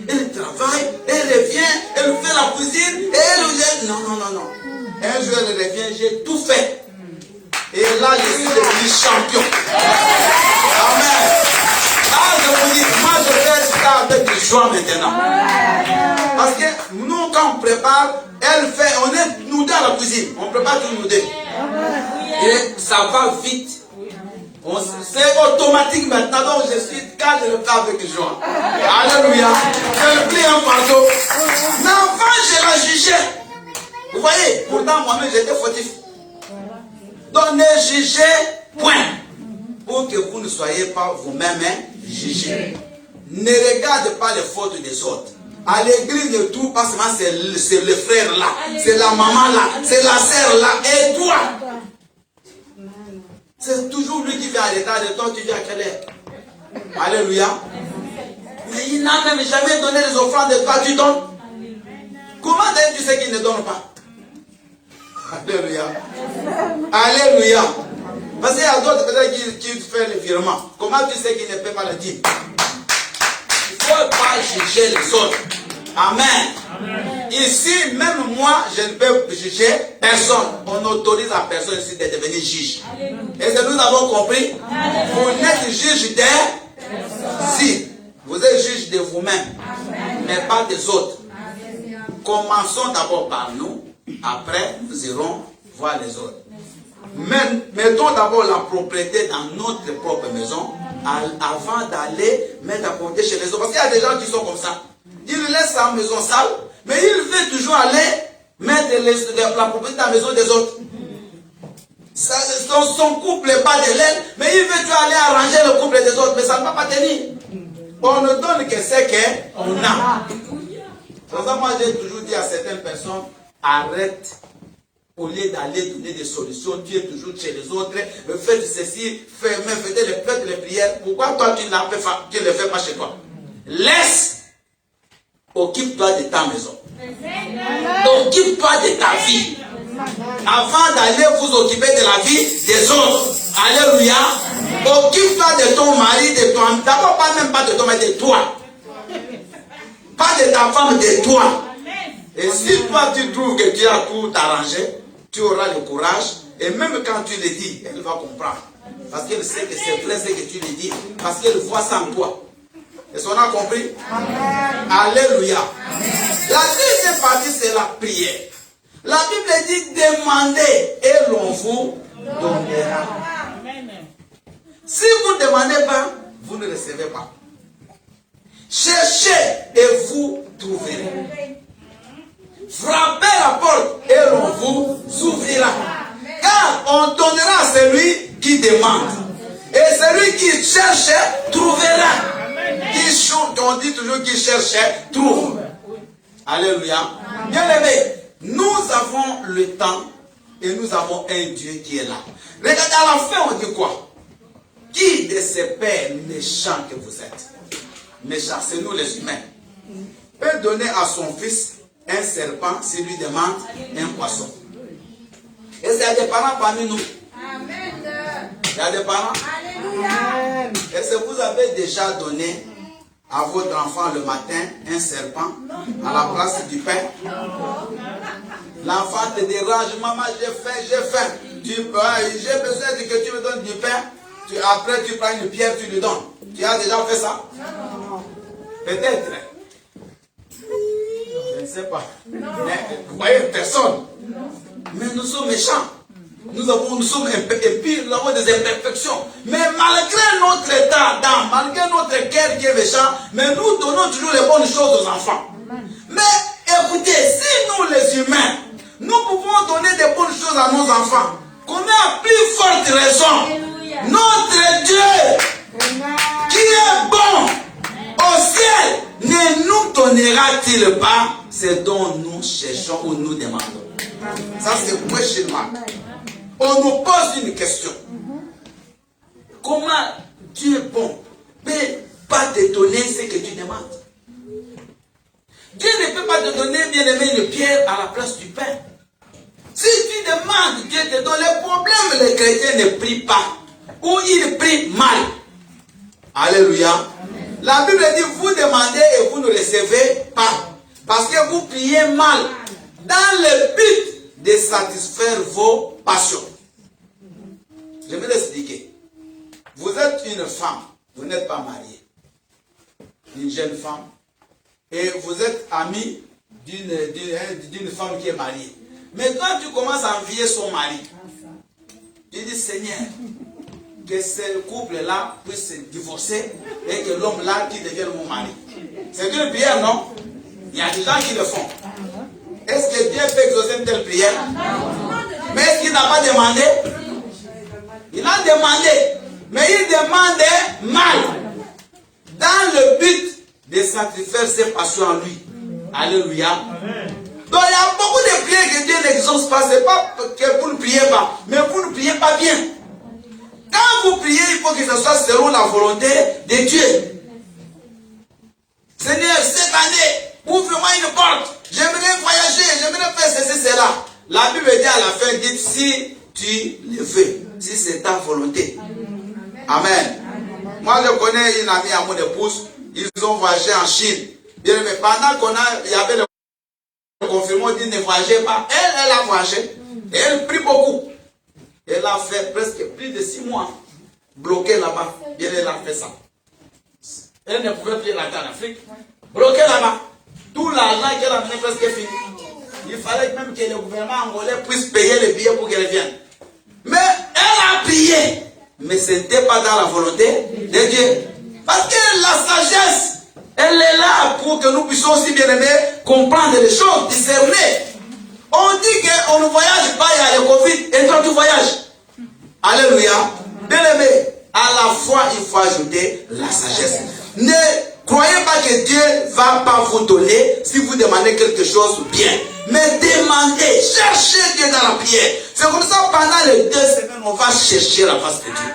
elle travaille, elle revient, elle fait la cuisine, et elle... Non. Un jour elle revient, j'ai tout fait. Et là je suis devenu champion. Amen. Ah je vous dis, moi je fais ça avec joie maintenant. Parce que nous quand on prépare, elle fait, on est nous dans la cuisine, on prépare tout nous deux. Et ça va vite. C'est automatique maintenant, donc je suis quand je le fais avec joie. Alléluia. Je plie un fardeau. Mais avant je la jugeais. Vous voyez, pourtant moi-même j'étais fautif. Donc ne jugez point. Pour que vous ne soyez pas vous-même jugés. Ne regardez pas les fautes des autres. À l'église, ne trouve pas seulement c'est le frère là, c'est la maman là, c'est la sœur là, et toi. C'est toujours lui qui vient à l'état de toi, tu viens à quelle heure? Alléluia. Mais il n'a même jamais donné les offrandes de toi, tu donnes. Comment tu sais qu'il ne donne pas? Alléluia. Alléluia. Parce qu'il y a d'autres peut-être qui font le virement. Comment tu sais qu'il ne paie pas le dîme? Il ne faut pas juger les autres. Amen. Ici, même moi, je ne peux juger personne. On n'autorise à personne ici de devenir juge. Est-ce que nous avons compris? Vous n'êtes juge des... Si, vous êtes juge de vous-même, mais pas des autres. Commençons d'abord par nous. Après, nous irons voir les autres. Mettons d'abord la propriété dans notre propre maison avant d'aller mettre la propriété chez les autres. Parce qu'il y a des gens qui sont comme ça. Ils laissent sa maison sale, mais il veut toujours aller mettre la propriété dans la maison des autres. Son couple n'est pas de l'aile, mais il veut toujours aller arranger le couple des autres, mais ça ne va pas tenir. On ne donne que ce qu'on a. C'est pour ça que moi j'ai toujours dit à certaines personnes, arrête. Au lieu d'aller donner des solutions, tu es toujours chez les autres, faites ceci, faites les prières. Pourquoi toi tu ne le fais pas chez toi? Laisse. Occupe-toi de ta maison. Occupe-toi de ta vie. Avant d'aller vous occuper de la vie des autres. Alléluia. Occupe-toi de ton mari, de toi. D'abord, pas même pas de ton mari, de toi. Pas de ta femme, de toi. Et si toi tu trouves que tu as tout arrangé, tu auras le courage. Et même quand tu le dis, elle va comprendre. Parce qu'elle sait que c'est vrai ce que tu lui dis. Parce qu'elle voit ça en toi. Est-ce qu'on a compris? Amen. Alléluia. Amen. La deuxième partie, c'est la prière. La Bible dit demandez et l'on vous donnera. Amen. Si vous ne demandez pas, vous ne recevez pas. Cherchez et vous trouverez. Frappez la porte et l'on vous ouvrira. Car on donnera à celui qui demande. Et celui qui cherche, trouvera. On dit toujours qui cherche, trouve. Alléluia. Bien aimé, nous avons le temps et nous avons un Dieu qui est là. Regardez, à la fin, on dit quoi? Qui de ces pères méchants que vous êtes, méchants, c'est nous les humains, peut donner à son fils un serpent s'il lui demande un poisson? Est-ce qu'il y a des parents parmi nous? Amen. Il y a des parents? Alléluia. Est-ce que vous avez déjà donné à votre enfant le matin un serpent à la place du pain? L'enfant te dérange, maman, j'ai faim. J'ai besoin que tu me donnes du pain. Après, tu prends une pierre, tu lui donnes. Tu as déjà fait ça? Peut-être. Je ne sais pas. Mais vous voyez, personne. Mais nous sommes méchants. Nous sommes impies, nous avons des imperfections. Mais malgré notre état d'âme, malgré notre cœur qui est méchant, mais nous donnons toujours les bonnes choses aux enfants. Mais écoutez, si nous les humains, nous pouvons donner des bonnes choses à nos enfants, qu'on a plus forte raison, notre Dieu, qui est bon au ciel, ne nous donnera-t-il pas ce dont nous cherchons ou nous demandons? Ça, c'est questionnement. On nous pose une question. Comment Dieu est bon, mais pas te donner ce que tu demandes? Dieu ne peut pas te donner, bien aimé, une pierre à la place du pain. Si tu demandes, Dieu te donne. Le problème, les chrétiens ne prient pas. Ou ils prient mal. Alléluia. Amen. La Bible dit, vous demandez et vous ne recevez pas. Parce que vous priez mal. Dans le but de satisfaire vos passions. Je vais l'expliquer. Vous êtes une femme. Vous n'êtes pas mariée. Une jeune femme. Et vous êtes amie d'une femme qui est mariée. Mais quand tu commences à envier son mari, tu dis, Seigneur, que ce couple-là puisse se divorcer et que l'homme-là qui devienne mon mari. C'est une prière, non? Il y a des gens qui le font. Est-ce que Dieu peut exaucer une telle prière? Mais est-ce qu'il n'a pas demandé? Il a demandé. Mais il demandait mal. Dans le but de satisfaire ses passions en lui. Alléluia. Amen. Donc il y a beaucoup de prières que Dieu n'exauce pas. Ce n'est pas que vous ne priez pas, mais vous ne priez pas bien. Quand vous priez, il faut que ce soit selon la volonté de Dieu. Seigneur, cette année, ouvre-moi une porte. J'aimerais voyager, j'aimerais faire ceci, cela. La Bible dit à la fin, dites si tu le veux, si c'est ta volonté. Amen. Amen. Moi, je connais une amie à mon épouse, ils ont voyagé en Chine. Bien, mais pendant il y avait le confirmation, on dit ne voyagez pas. Elle a voyagé. Et elle prie beaucoup. Elle a fait presque plus de 6 mois bloquée là-bas. Bien, elle a fait ça. Elle ne pouvait plus rentrer en Afrique. Bloquée là-bas. Tout l'argent qu'elle a amené presque fini. Il fallait même que le gouvernement angolais puisse payer les billets pour qu'elle vienne. Mais elle a prié. Mais ce n'était pas dans la volonté de Dieu. Parce que la sagesse, elle est là pour que nous puissions aussi bien aimer comprendre les choses, discerner. On dit qu'on ne voyage pas, il y a le Covid, et toi tu voyages. Alléluia. Bien aimé, à la fois il faut ajouter la sagesse. Ne croyez pas que Dieu ne va pas vous donner si vous demandez quelque chose bien. Mais demandez, cherchez Dieu dans la prière. C'est comme ça pendant les 2 semaines, on va chercher la face de Dieu.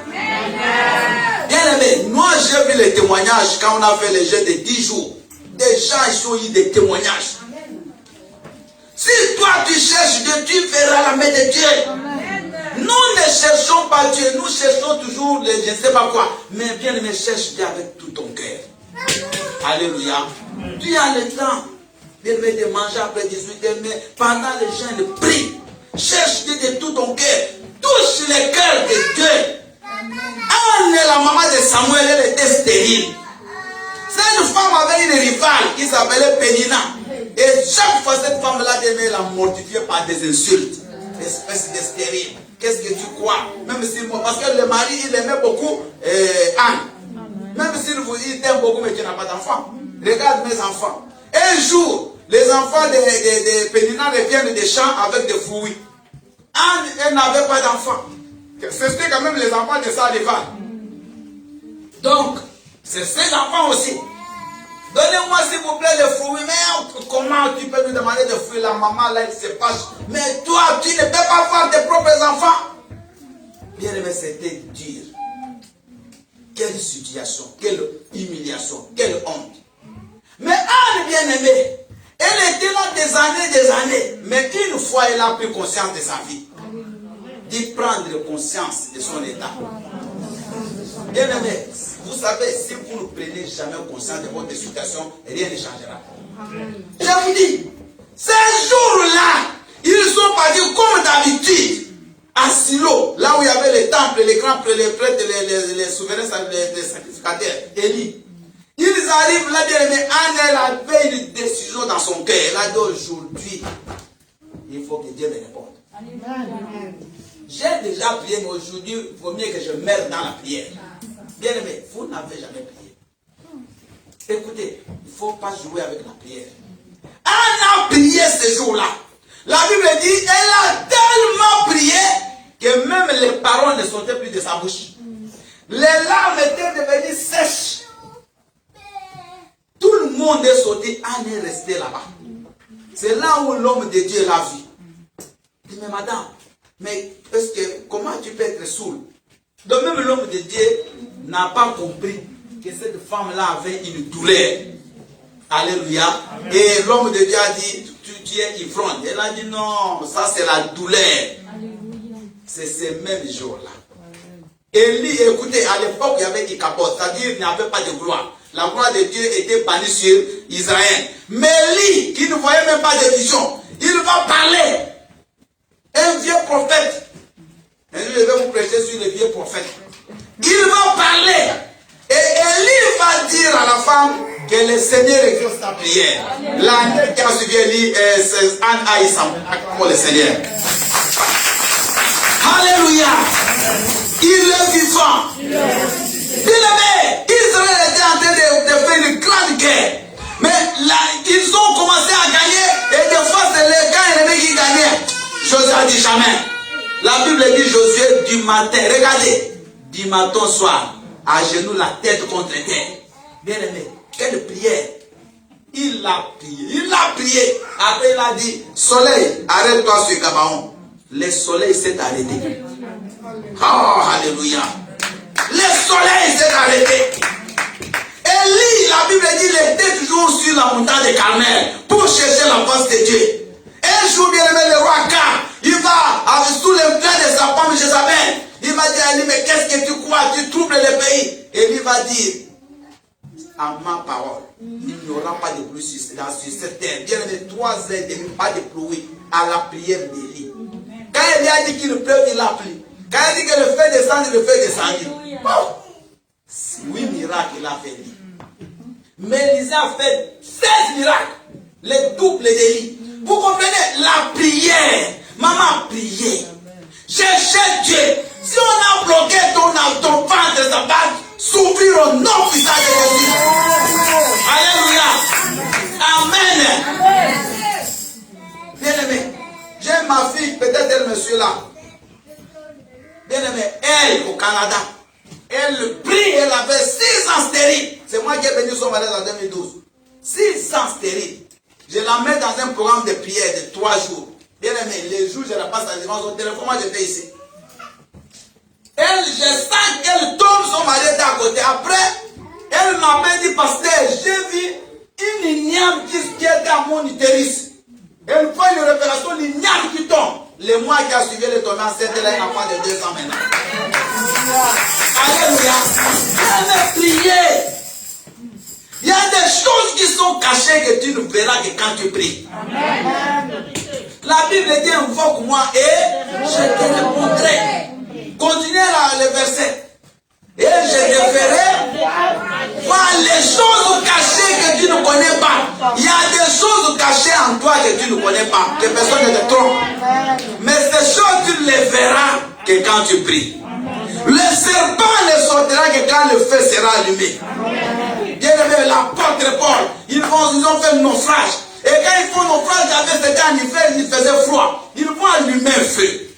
Bien aimé, moi j'ai vu les témoignages quand on a fait les jeûnes de 10 jours. Des gens ils ont eu des témoignages. Si toi tu cherches Dieu, tu verras la main de Dieu. Nous ne cherchons pas Dieu, nous cherchons toujours je ne sais pas quoi. Mais bien aimé, cherche Dieu avec tout ton cœur. Alléluia. Tu as le temps de manger après 18h, mais pendant le jeûne, prie. Cherche Dieu de tout ton cœur. Touche le cœur de Dieu. Anne, la maman de Samuel, elle était stérile. Cette femme avait une rivale qui s'appelait Pénina. Et chaque fois, cette femme-là devait la mortifier par des insultes. Espèce de stérile. Qu'est-ce que tu crois? Même si, parce que le mari, il aimait beaucoup Anne. Même s'il t'aime beaucoup, mais tu n'as pas d'enfant. Regarde mes enfants. Un jour, les enfants de Pénina reviennent des champs avec des fruits. Anne, elle n'avait pas d'enfant. C'était quand même les enfants de sa rivale. Donc, c'est ses enfants aussi. Donnez-moi s'il vous plaît les fruits. Mais comment tu peux nous demander des fruits? La maman là, elle se fâche. Mais toi, tu ne peux pas faire tes propres enfants. Bien aimé, c'était dur. Quelle situation, quelle humiliation, quelle honte. Mais Anne, bien aimée, elle était là des années. Mais une fois, elle a pris conscience de sa vie. D'y prendre conscience de son état. Bien aimé, vous savez, si vous ne prenez jamais conscience de votre situation, rien ne changera. Je vous dis, ces jours-là, ils sont partis comme d'habitude à Silo, là où il y avait les temples, les grands prêtres, les souverains, les sacrificateurs, Élie. Ils arrivent là, bien aimé, Anne, elle avait une décision dans son cœur. Elle a dit aujourd'hui, il faut que Dieu me réponde. J'ai déjà prié, mais aujourd'hui, il vaut mieux que je meure dans la prière. Bien aimé, vous n'avez jamais prié. Écoutez, il ne faut pas jouer avec la prière. Anne a prié ce jour-là. La Bible dit, elle a tellement prié que même les paroles ne sortaient plus de sa bouche. Les larmes étaient devenues sèches. Tout le monde est sorti, Anne est restée là-bas. C'est là où l'homme de Dieu l'a vu. Il dit, mais madame, mais comment tu peux être saoul? Donc même l'homme de Dieu n'a pas compris que cette femme-là avait une douleur. Alléluia. Amen. Et l'homme de Dieu a dit, tu es ivrogne. Elle a dit, non, ça c'est la douleur. C'est ces mêmes jours-là. Élie, écoutez, à l'époque il y avait des capotes, c'est-à-dire il n'y avait pas de gloire. La gloire de Dieu était bannie sur Israël. Mais Élie, qui ne voyait même pas de vision, il va parler. Un vieux prophète. Un jour, je vais vous prêcher sur les vieux prophètes. Il va parler. Et Élie va dire à la femme que le Seigneur exauce ta prière. L'année qui a suivi Élie, c'est Anne Aïssam. Acclamons le Seigneur. Alléluia. Il est vivant. Bien-aimé, Israël était en train de faire une grande guerre. Mais là, ils ont commencé à gagner. Et des fois, c'est les gars ennemis qui gagnaient. Josué a dit jamais. La Bible dit Josué du matin. Regardez. Du matin au soir. À genoux, la tête contre terre. Bien aimé. Quelle prière. Il a prié. Il a prié. Après, il a dit, soleil, arrête-toi sur Gabaon. Le soleil s'est arrêté. Oh, alléluia. Le soleil s'est arrêté. Élie, la Bible dit, il était toujours sur la montagne de Carmel pour chercher la face de Dieu. Un jour, bien aimé, le roi Akab, il va avec sous l'empire de sa femme Jézabel. Il va dire à Élie, mais qu'est-ce que tu crois? Tu troubles le pays. Élie va dire, à ma parole, il n'y aura pas de pluie sur cette terre. Bien aimé, 3 heures et demie, pas de pluie à la prière d'Élie. Quand Élie a dit qu'il pleuve, il a plu. Quand il a dit que le feu descend, le feu descend. Oh, 8 miracles il a fait. Mais Élisée a fait 16 miracles. Le double d'Élie. Vous comprenez? La prière. Maman, priez. Cherchez Dieu. Si on a bloqué ton ventre, ta bague, s'ouvrir au nom puissant de Jésus. Alléluia. Amen. Bien aimé, j'ai ma fille, peut-être elle me suit là. Bien aimé, elle au Canada, elle prie, elle avait 6 ans stérile. C'est moi qui ai béni son mariage en 2012. 6 ans stérile. Je la mets dans un programme de prière de 3 jours. Bien aimé, les jours, je la passe à devant son téléphone, moi j'étais ici. Elle, je sens qu'elle tombe, son mari était à côté. Après, elle m'appelle, dit, pasteur, j'ai vu une igname qui était à mon utérus. Elle fait une révélation, l'igname qui tombe. Le mois qui a suivi le tombé enceinte, elle a un enfant de 2 ans maintenant. Alléluia. Elle a prié. Il y a des choses qui sont cachées que tu ne verras que quand tu pries. Amen. La Bible dit invoque-moi et je te répondrai. Continuez le verset. Et je te ferai voir les choses cachées que tu ne connais pas. Il y a des choses cachées en toi que tu ne connais pas, que personne ne te trompe. Mais ces choses, tu ne les verras que quand tu pries. Le serpent ne sortira que quand le feu sera allumé. Bien aimé, l'apôtre Paul, ils ont fait le naufrage. Et quand ils font naufrage, c'était en hiver, il faisait froid. Ils vont allumer un feu.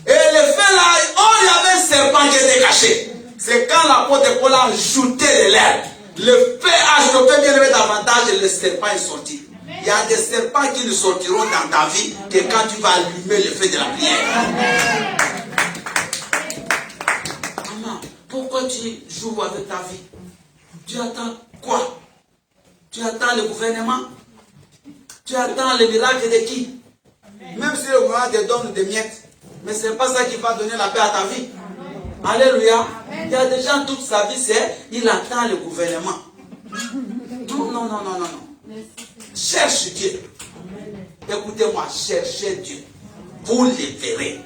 Et le feu là, il y avait un serpent qui était caché. C'est quand l'apôtre Paul a ajouté de l'herbe. Le feu a chauffé bien aimé davantage et le serpent est sorti. Il y a des serpents qui ne sortiront dans ta vie que quand tu vas allumer le feu de la prière. Maman, pourquoi tu joues avec ta vie? Tu attends quoi? Tu attends le gouvernement? Tu attends le miracle de qui? Même si le gouvernement te donne des miettes, mais ce n'est pas ça qui va donner la paix à ta vie. Alléluia. Il y a des gens, toute sa vie, il attend le gouvernement. Non. Cherche Dieu. Écoutez-moi, cherchez Dieu. Vous le verrez.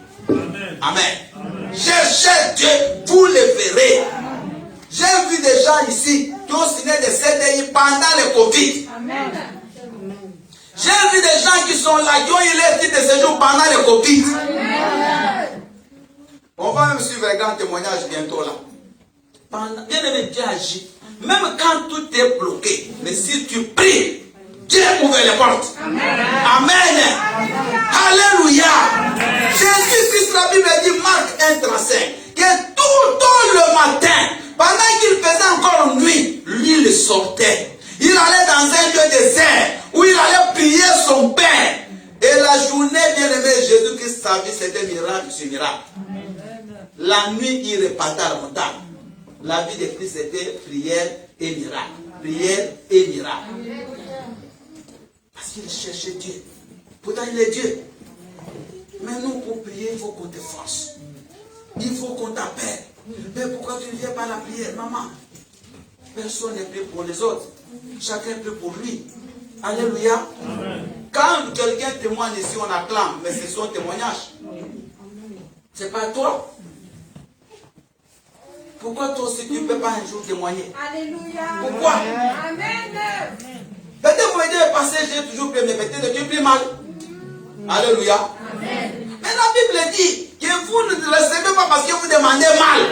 Amen. Cherchez Dieu, vous le verrez. J'ai vu des gens ici qui ont signé des CDI pendant le Covid. J'ai vu des gens qui sont là, qui ont eu leur titre de séjour pendant le Covid. On va même suivre un grand témoignage bientôt là. Bien aimé, Dieu agit. Même quand tout est bloqué, mais si tu pries, Dieu ouvre les portes. Amen. Alléluia. Jésus-Christ, la Bible dit, Marc 1,35, que tout le matin, pendant qu'il faisait encore nuit, lui il sortait. Il allait dans un lieu désert où il allait prier son Père. Et la journée, bien aimé, Jésus-Christ, sa vie, c'était miracle sur miracle. La nuit, il repartait à la montagne. La vie de Christ, c'était prière et miracle. Prière et miracle. Parce qu'il cherchait Dieu. Pourtant, il est Dieu. Mais nous, pour prier, il faut qu'on te force. Il faut qu'on t'appelle. Mais pourquoi tu ne viens pas à la prière, maman? Personne n'est pris pour les autres. Chacun est pris pour lui. Alléluia. Amen. Quand quelqu'un témoigne ici, on acclame, mais c'est son témoignage. C'est pas toi. Pourquoi toi aussi tu ne peux pas un jour témoigner? Alléluia. Pourquoi? Amen. Peut-être vous me dites, passé, j'ai toujours prié, mais peut-être tu pries mal. Alléluia. Amen. Mais la Bible dit que vous ne recevez pas parce que vous demandez mal.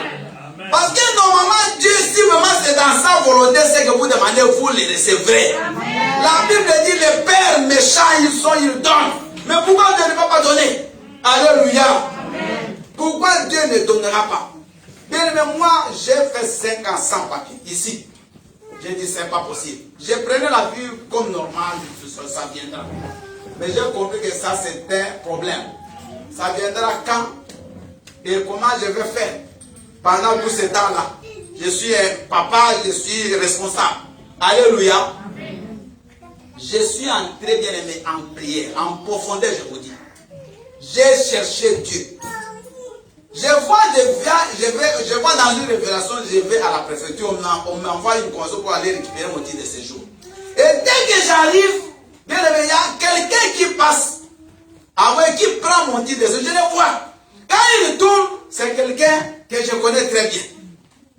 Parce que normalement, Dieu, si vraiment c'est dans sa volonté, c'est que vous demandez, vous les recevrez. Amen. La Bible dit, les pères méchants, ils donnent. Mais pourquoi Dieu ne va pas donner? Alléluia. Amen. Pourquoi Dieu ne donnera pas? Bien, mais moi, j'ai fait 5 ans sans papier, ici. J'ai dit, c'est pas possible. J'ai pris la vie comme normal, ça viendra. Mais j'ai compris que ça, c'est un problème. Ça viendra quand? Et comment je vais faire? Pendant tout ce temps-là, je suis un papa, je suis responsable. Alléluia. Amen. Je suis entré, bien aimé, en prière, en profondeur, je vous dis. J'ai cherché Dieu. Je vois dans une révélation, je vais à la préfecture, on m'envoie une conso pour aller récupérer mon titre de séjour. Et dès que j'arrive, bien aimé, il y a quelqu'un qui passe, qui prend mon titre de séjour, je le vois. Quand il tourne, c'est quelqu'un que je connais très bien.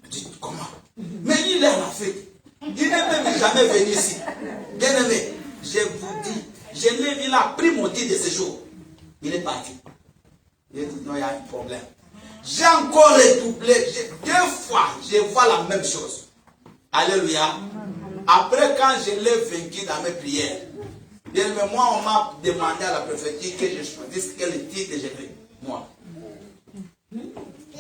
Je dis, comment? Mais il est en Afrique. Il n'est même jamais venu ici. Bien aimé, je vous dis, je l'ai vu, il a pris mon titre de séjour. Il est parti. Il a dit, non, il y a un problème. J'ai encore redoublé. 2 fois, je vois la même chose. Alléluia. Après, quand je l'ai vaincu dans mes prières, bien aimé, moi, on m'a demandé à la préfecture que je choisisse quel titre je veux. Moi.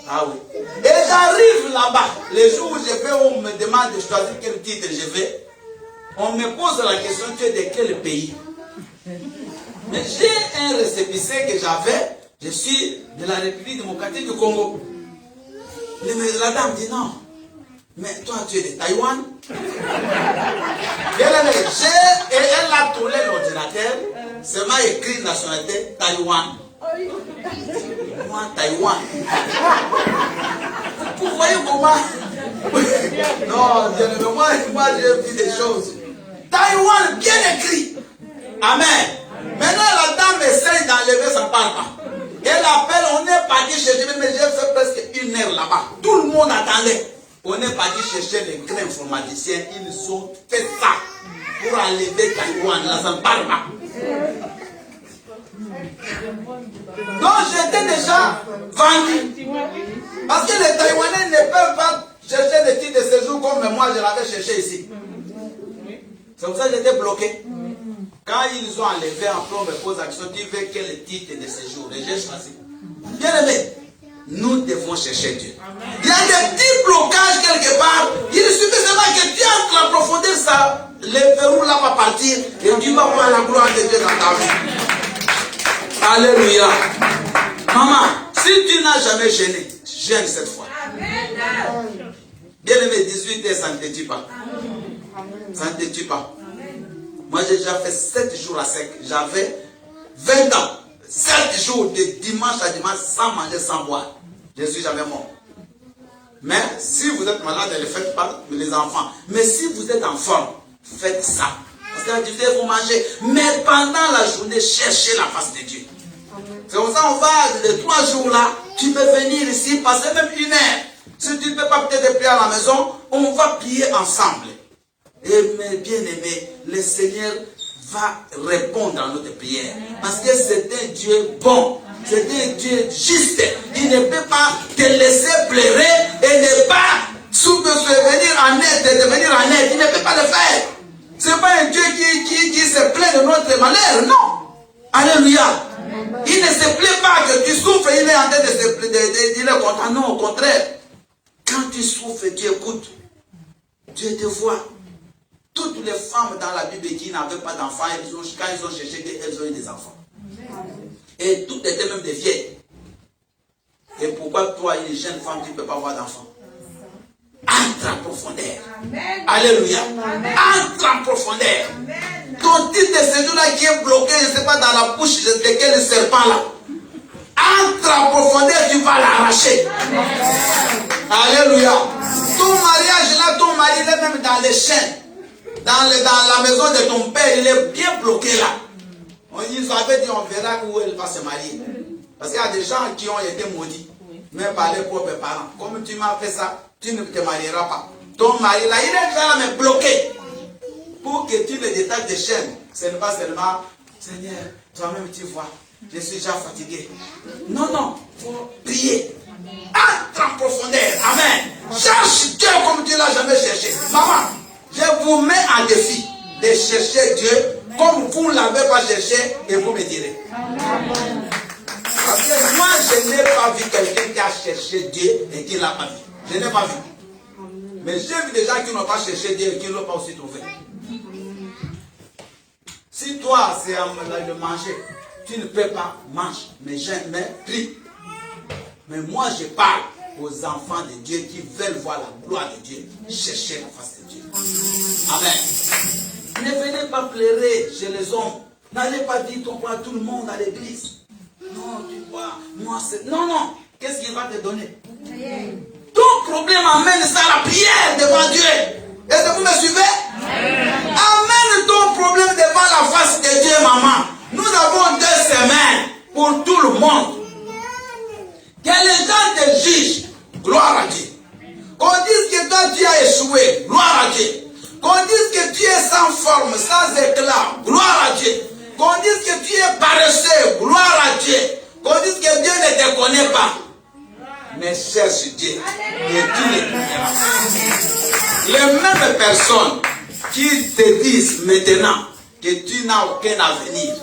Ah oui. Et j'arrive là-bas. Les jours où je vais, on me demande de choisir quel titre je veux. On me pose la question, tu es de quel pays? Mais j'ai un récépissé que j'avais. Je suis de la République démocratique du Congo. La dame dit non. Mais toi, tu es de Taïwan. Et elle a tourné l'ordinateur. C'est m'a écrit nationalité Taïwan. Moi, Taïwan. Vous voyez comment Non, bien aimé, moi j'ai vu des choses. Taïwan, bien écrit. Amen. Maintenant, la dame essaye d'enlever sa part. Elle appelle, on est parti chercher, mais j'ai fait presque 1 heure là-bas. Tout le monde attendait. On est parti chercher les grands informaticiens. Ils ont fait ça pour enlever Taïwan. Là, ça ne parle pas. Donc, j'étais déjà vendu. Parce que les Taïwanais ne peuvent pas chercher des titres de séjour comme moi, je l'avais cherché ici. C'est pour ça que j'étais bloqué. Quand ils ont enlevé un plan, me pose la question, tu veux quel titre de séjour? Et j'ai choisi. Bien aimé, nous devons chercher Dieu. Il y a des petits blocages quelque part. Il suffit seulement que tu entres la profondeur, ça, le verrou là va partir et tu vas voir la gloire de Dieu dans ta vie. Alléluia. Maman, si tu n'as jamais gêné, gêne cette fois. Bien aimé, 18 heures, ça ne te tue pas. Ça ne te tue pas. Moi, j'ai déjà fait 7 jours à sec. J'avais 20 ans. 7 jours de dimanche à dimanche sans manger, sans boire. Je ne suis jamais mort. Mais si vous êtes malade, ne le faites pas, les enfants. Mais si vous êtes en forme, faites ça. Parce que la difficulté, vous mangez. Mais pendant la journée, cherchez la face de Dieu. C'est comme ça, on va, les 3 jours là, tu peux venir ici, passer même 1 heure. Si tu ne peux pas peut-être prier à la maison, on va prier ensemble. Et mes bien-aimés, le Seigneur va répondre à notre prière. Parce que c'est un Dieu bon. C'est un Dieu juste. Il ne peut pas te laisser pleurer et ne pas venir en aide, de venir en aide. Il ne peut pas le faire. Ce n'est pas un Dieu qui se plaint de notre malheur. Non. Alléluia. Il ne se plaît pas que tu souffres. Il est en train de se plaindre. Il est content. Non, au contraire. Quand tu souffres, Dieu écoute. Dieu te voit. Toutes les femmes dans la Bible qui n'avaient pas d'enfants, quand ils ont cherché Dieu, elles ont eu des enfants. Et toutes étaient même des vieilles. Et pourquoi toi, une jeune femme, tu ne peux pas avoir d'enfants? Entre en profondeur. Amen. Alléluia. Amen. Entre en profondeur. Amen. Ton titre de séjour là qui est bloqué, je ne sais pas, dans la bouche de quel serpent là. Entre en profondeur, tu vas l'arracher. Alléluia. Ton mariage là, ton mari il est même dans les chaînes. Dans la maison de ton père, il est bien bloqué là. Ils avaient dit, on verra où elle va se marier. Parce qu'il y a des gens qui ont été maudits, même par les propres parents. Comme tu m'as fait ça, tu ne te marieras pas. Ton mari là, il est là, mais bloqué. Pour que tu le détaches des chaînes. Ce n'est pas seulement, Seigneur, toi-même tu vois, je suis déjà fatigué. Non, non, il faut prier. Entre en profondeur. Amen. Cherche Dieu comme tu ne l'as jamais cherché. Maman, je vous mets en défi de chercher Dieu comme vous ne l'avez pas cherché et vous me direz. Amen. Parce que moi, je n'ai pas vu quelqu'un qui a cherché Dieu et qui ne l'a pas vu. Je n'ai pas vu. Mais j'ai vu des gens qui n'ont pas cherché Dieu et qui ne l'ont pas aussi trouvé. Si toi, c'est de manger, tu ne peux pas manger, mais prie. Mais moi, je parle aux enfants de Dieu qui veulent voir la gloire de Dieu, chercher la face de Dieu. Amen. Ne venez pas pleurer chez les hommes. N'allez pas dire ton point à tout le monde à l'église. Non, tu vois, moi c'est... Non, non. Qu'est-ce qu'il va te donner? Ton problème, amène ça à la prière devant Dieu. Est-ce que vous me suivez? Amène ton problème devant la face de Dieu, maman. Nous avons 2 semaines pour tout le monde. Que les gens te jugent, gloire à Dieu. Qu'on dise que toi tu as échoué, gloire à Dieu. Qu'on dise que tu es sans forme, sans éclat, gloire à Dieu. Qu'on dise que tu es paresseux, gloire à Dieu. Qu'on dise que Dieu ne te connaît pas. Mais cherche Dieu et tu le trouveras. Les mêmes personnes qui te disent maintenant que tu n'as aucun avenir,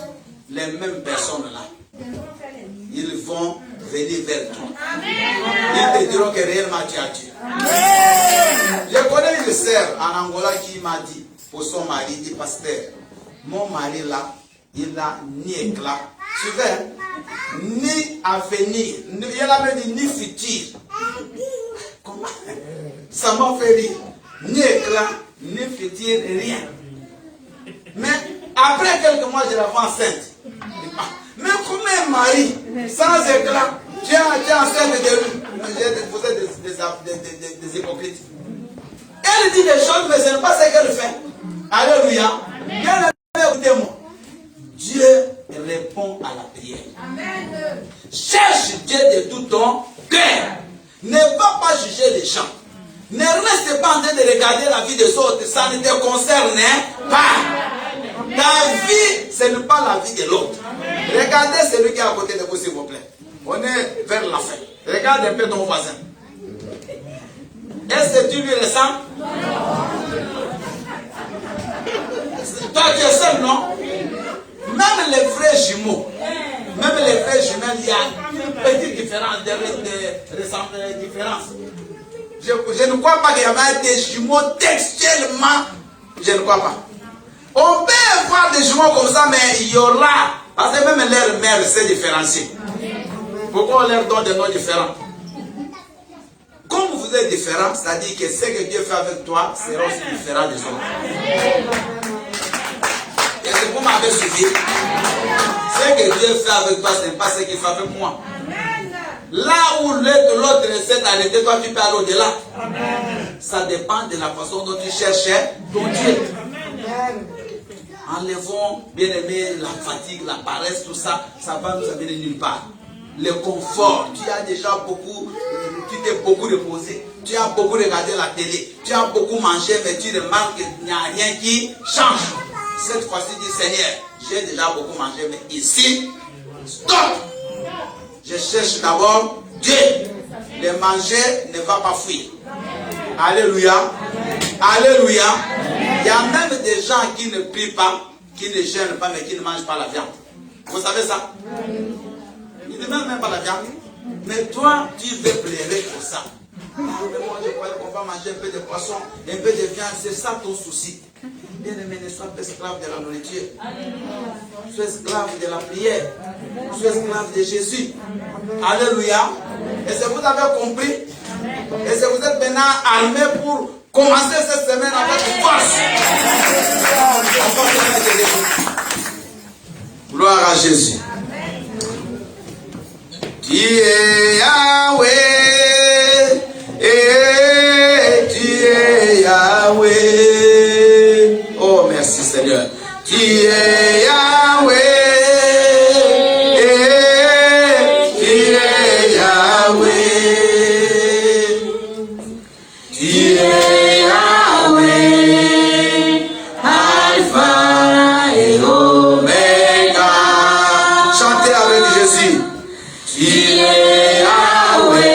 les mêmes personnes là, ils vont venir vers toi. Ils te diront que réellement tu as Dieu. Je connais une sœur en Angola qui m'a dit pour son mari, dit pasteur, mon mari là, il n'a ni éclat, ni avenir, il a même dit ni futur. Comment? Ça m'a fait rire. Ni éclat, ni futur, rien. Mais après quelques mois, je la vois enceinte. Mais comment un mari sans éclat, tu es enceinte de lui? Vous êtes des hypocrites. Elle dit des choses, mais ce n'est pas ce qu'elle fait. Alléluia. Bien écoutez-moi. Dieu répond à la prière. Amen. Cherche Dieu de tout ton cœur. Ne va pas juger les gens. Ne reste pas en train de regarder la vie des autres. Ça ne te concerne pas. Ta vie, ce n'est pas la vie de l'autre. Regardez celui qui est à côté de vous, s'il vous plaît. On est vers la fin. Regarde un peu ton voisin. Est-ce que tu lui ressembles? Toi, tu es seul, non? Même les vrais jumeaux, il y a une petite différence de différence. Je ne crois pas qu'il y avait des jumeaux textuellement. Je ne crois pas. On peut avoir des jumeaux comme ça, mais il y aura. Parce que même leur mère s'est différenciée. Pourquoi on leur donne des noms différents? Comme vous êtes différents, c'est-à-dire que ce que Dieu fait avec toi sera aussi différent des autres. Est-ce que vous m'avez suivi? Ce que Dieu fait avec toi, ce n'est pas ce qu'il fait avec moi. Là où l'autre s'est arrêté, toi tu peux aller au-delà. Ça dépend de la façon dont tu cherchais ton Dieu. Enlevons, bien aimé, la fatigue, la paresse, tout ça, ça va nous amener nulle part. Le confort, tu as déjà beaucoup, tu t'es beaucoup reposé, tu as beaucoup regardé la télé, tu as beaucoup mangé, mais tu remarques qu'il n'y a rien qui change. Cette fois-ci, dis Seigneur, j'ai déjà beaucoup mangé, mais ici, stop! Je cherche d'abord Dieu. Le manger ne va pas fuir. Alléluia. Alléluia. Il y a même des gens qui ne prient pas, qui ne jeûnent pas, mais qui ne mangent pas la viande. Vous savez ça? Ils ne mangent même pas la viande. Mais toi, tu veux pleurer pour ça. Ah, mais moi, je croyais qu'on va manger un peu de poisson, un peu de viande. C'est ça ton souci. Bien aimé, ne sois pas esclave de la nourriture. Sois esclave de la prière. Sois esclave de Jésus. Alléluia. Est-ce que vous avez compris? Est-ce que vous êtes maintenant armés pour commencer cette semaine avec force? Gloire à Jésus. Qui est Yahweh? Tu es Yahweh. Oh, merci Seigneur. Qui est Yahweh? Qui est Yahweh? Qui est Yahweh? Alpha et Omega. Chantez avec Jésus. Qui est Yahweh?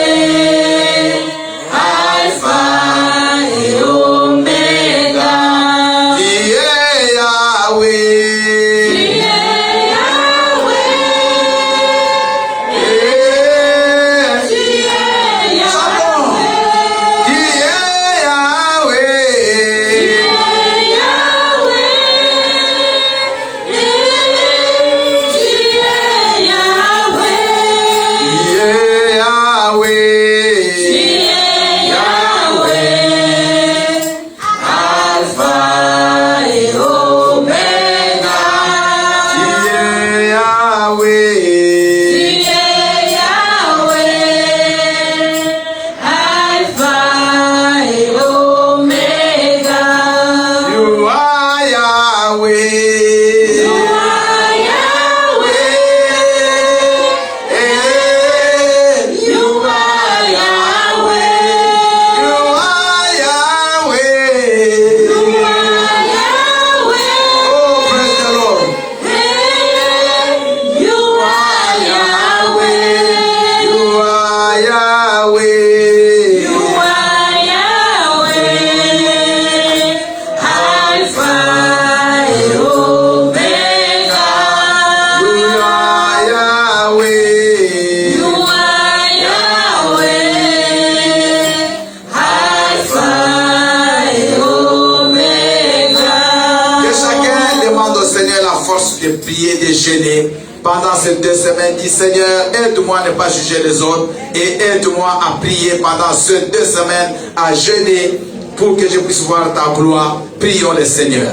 Pendant ces 2 semaines, dis Seigneur, aide-moi à ne pas juger les autres et aide-moi à prier pendant ces 2 semaines, à jeûner pour que je puisse voir ta gloire. Prions le Seigneur.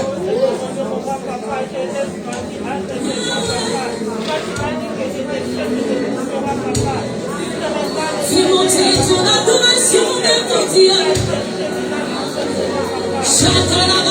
Fais monter ton adoration vers ton Dieu. Shatana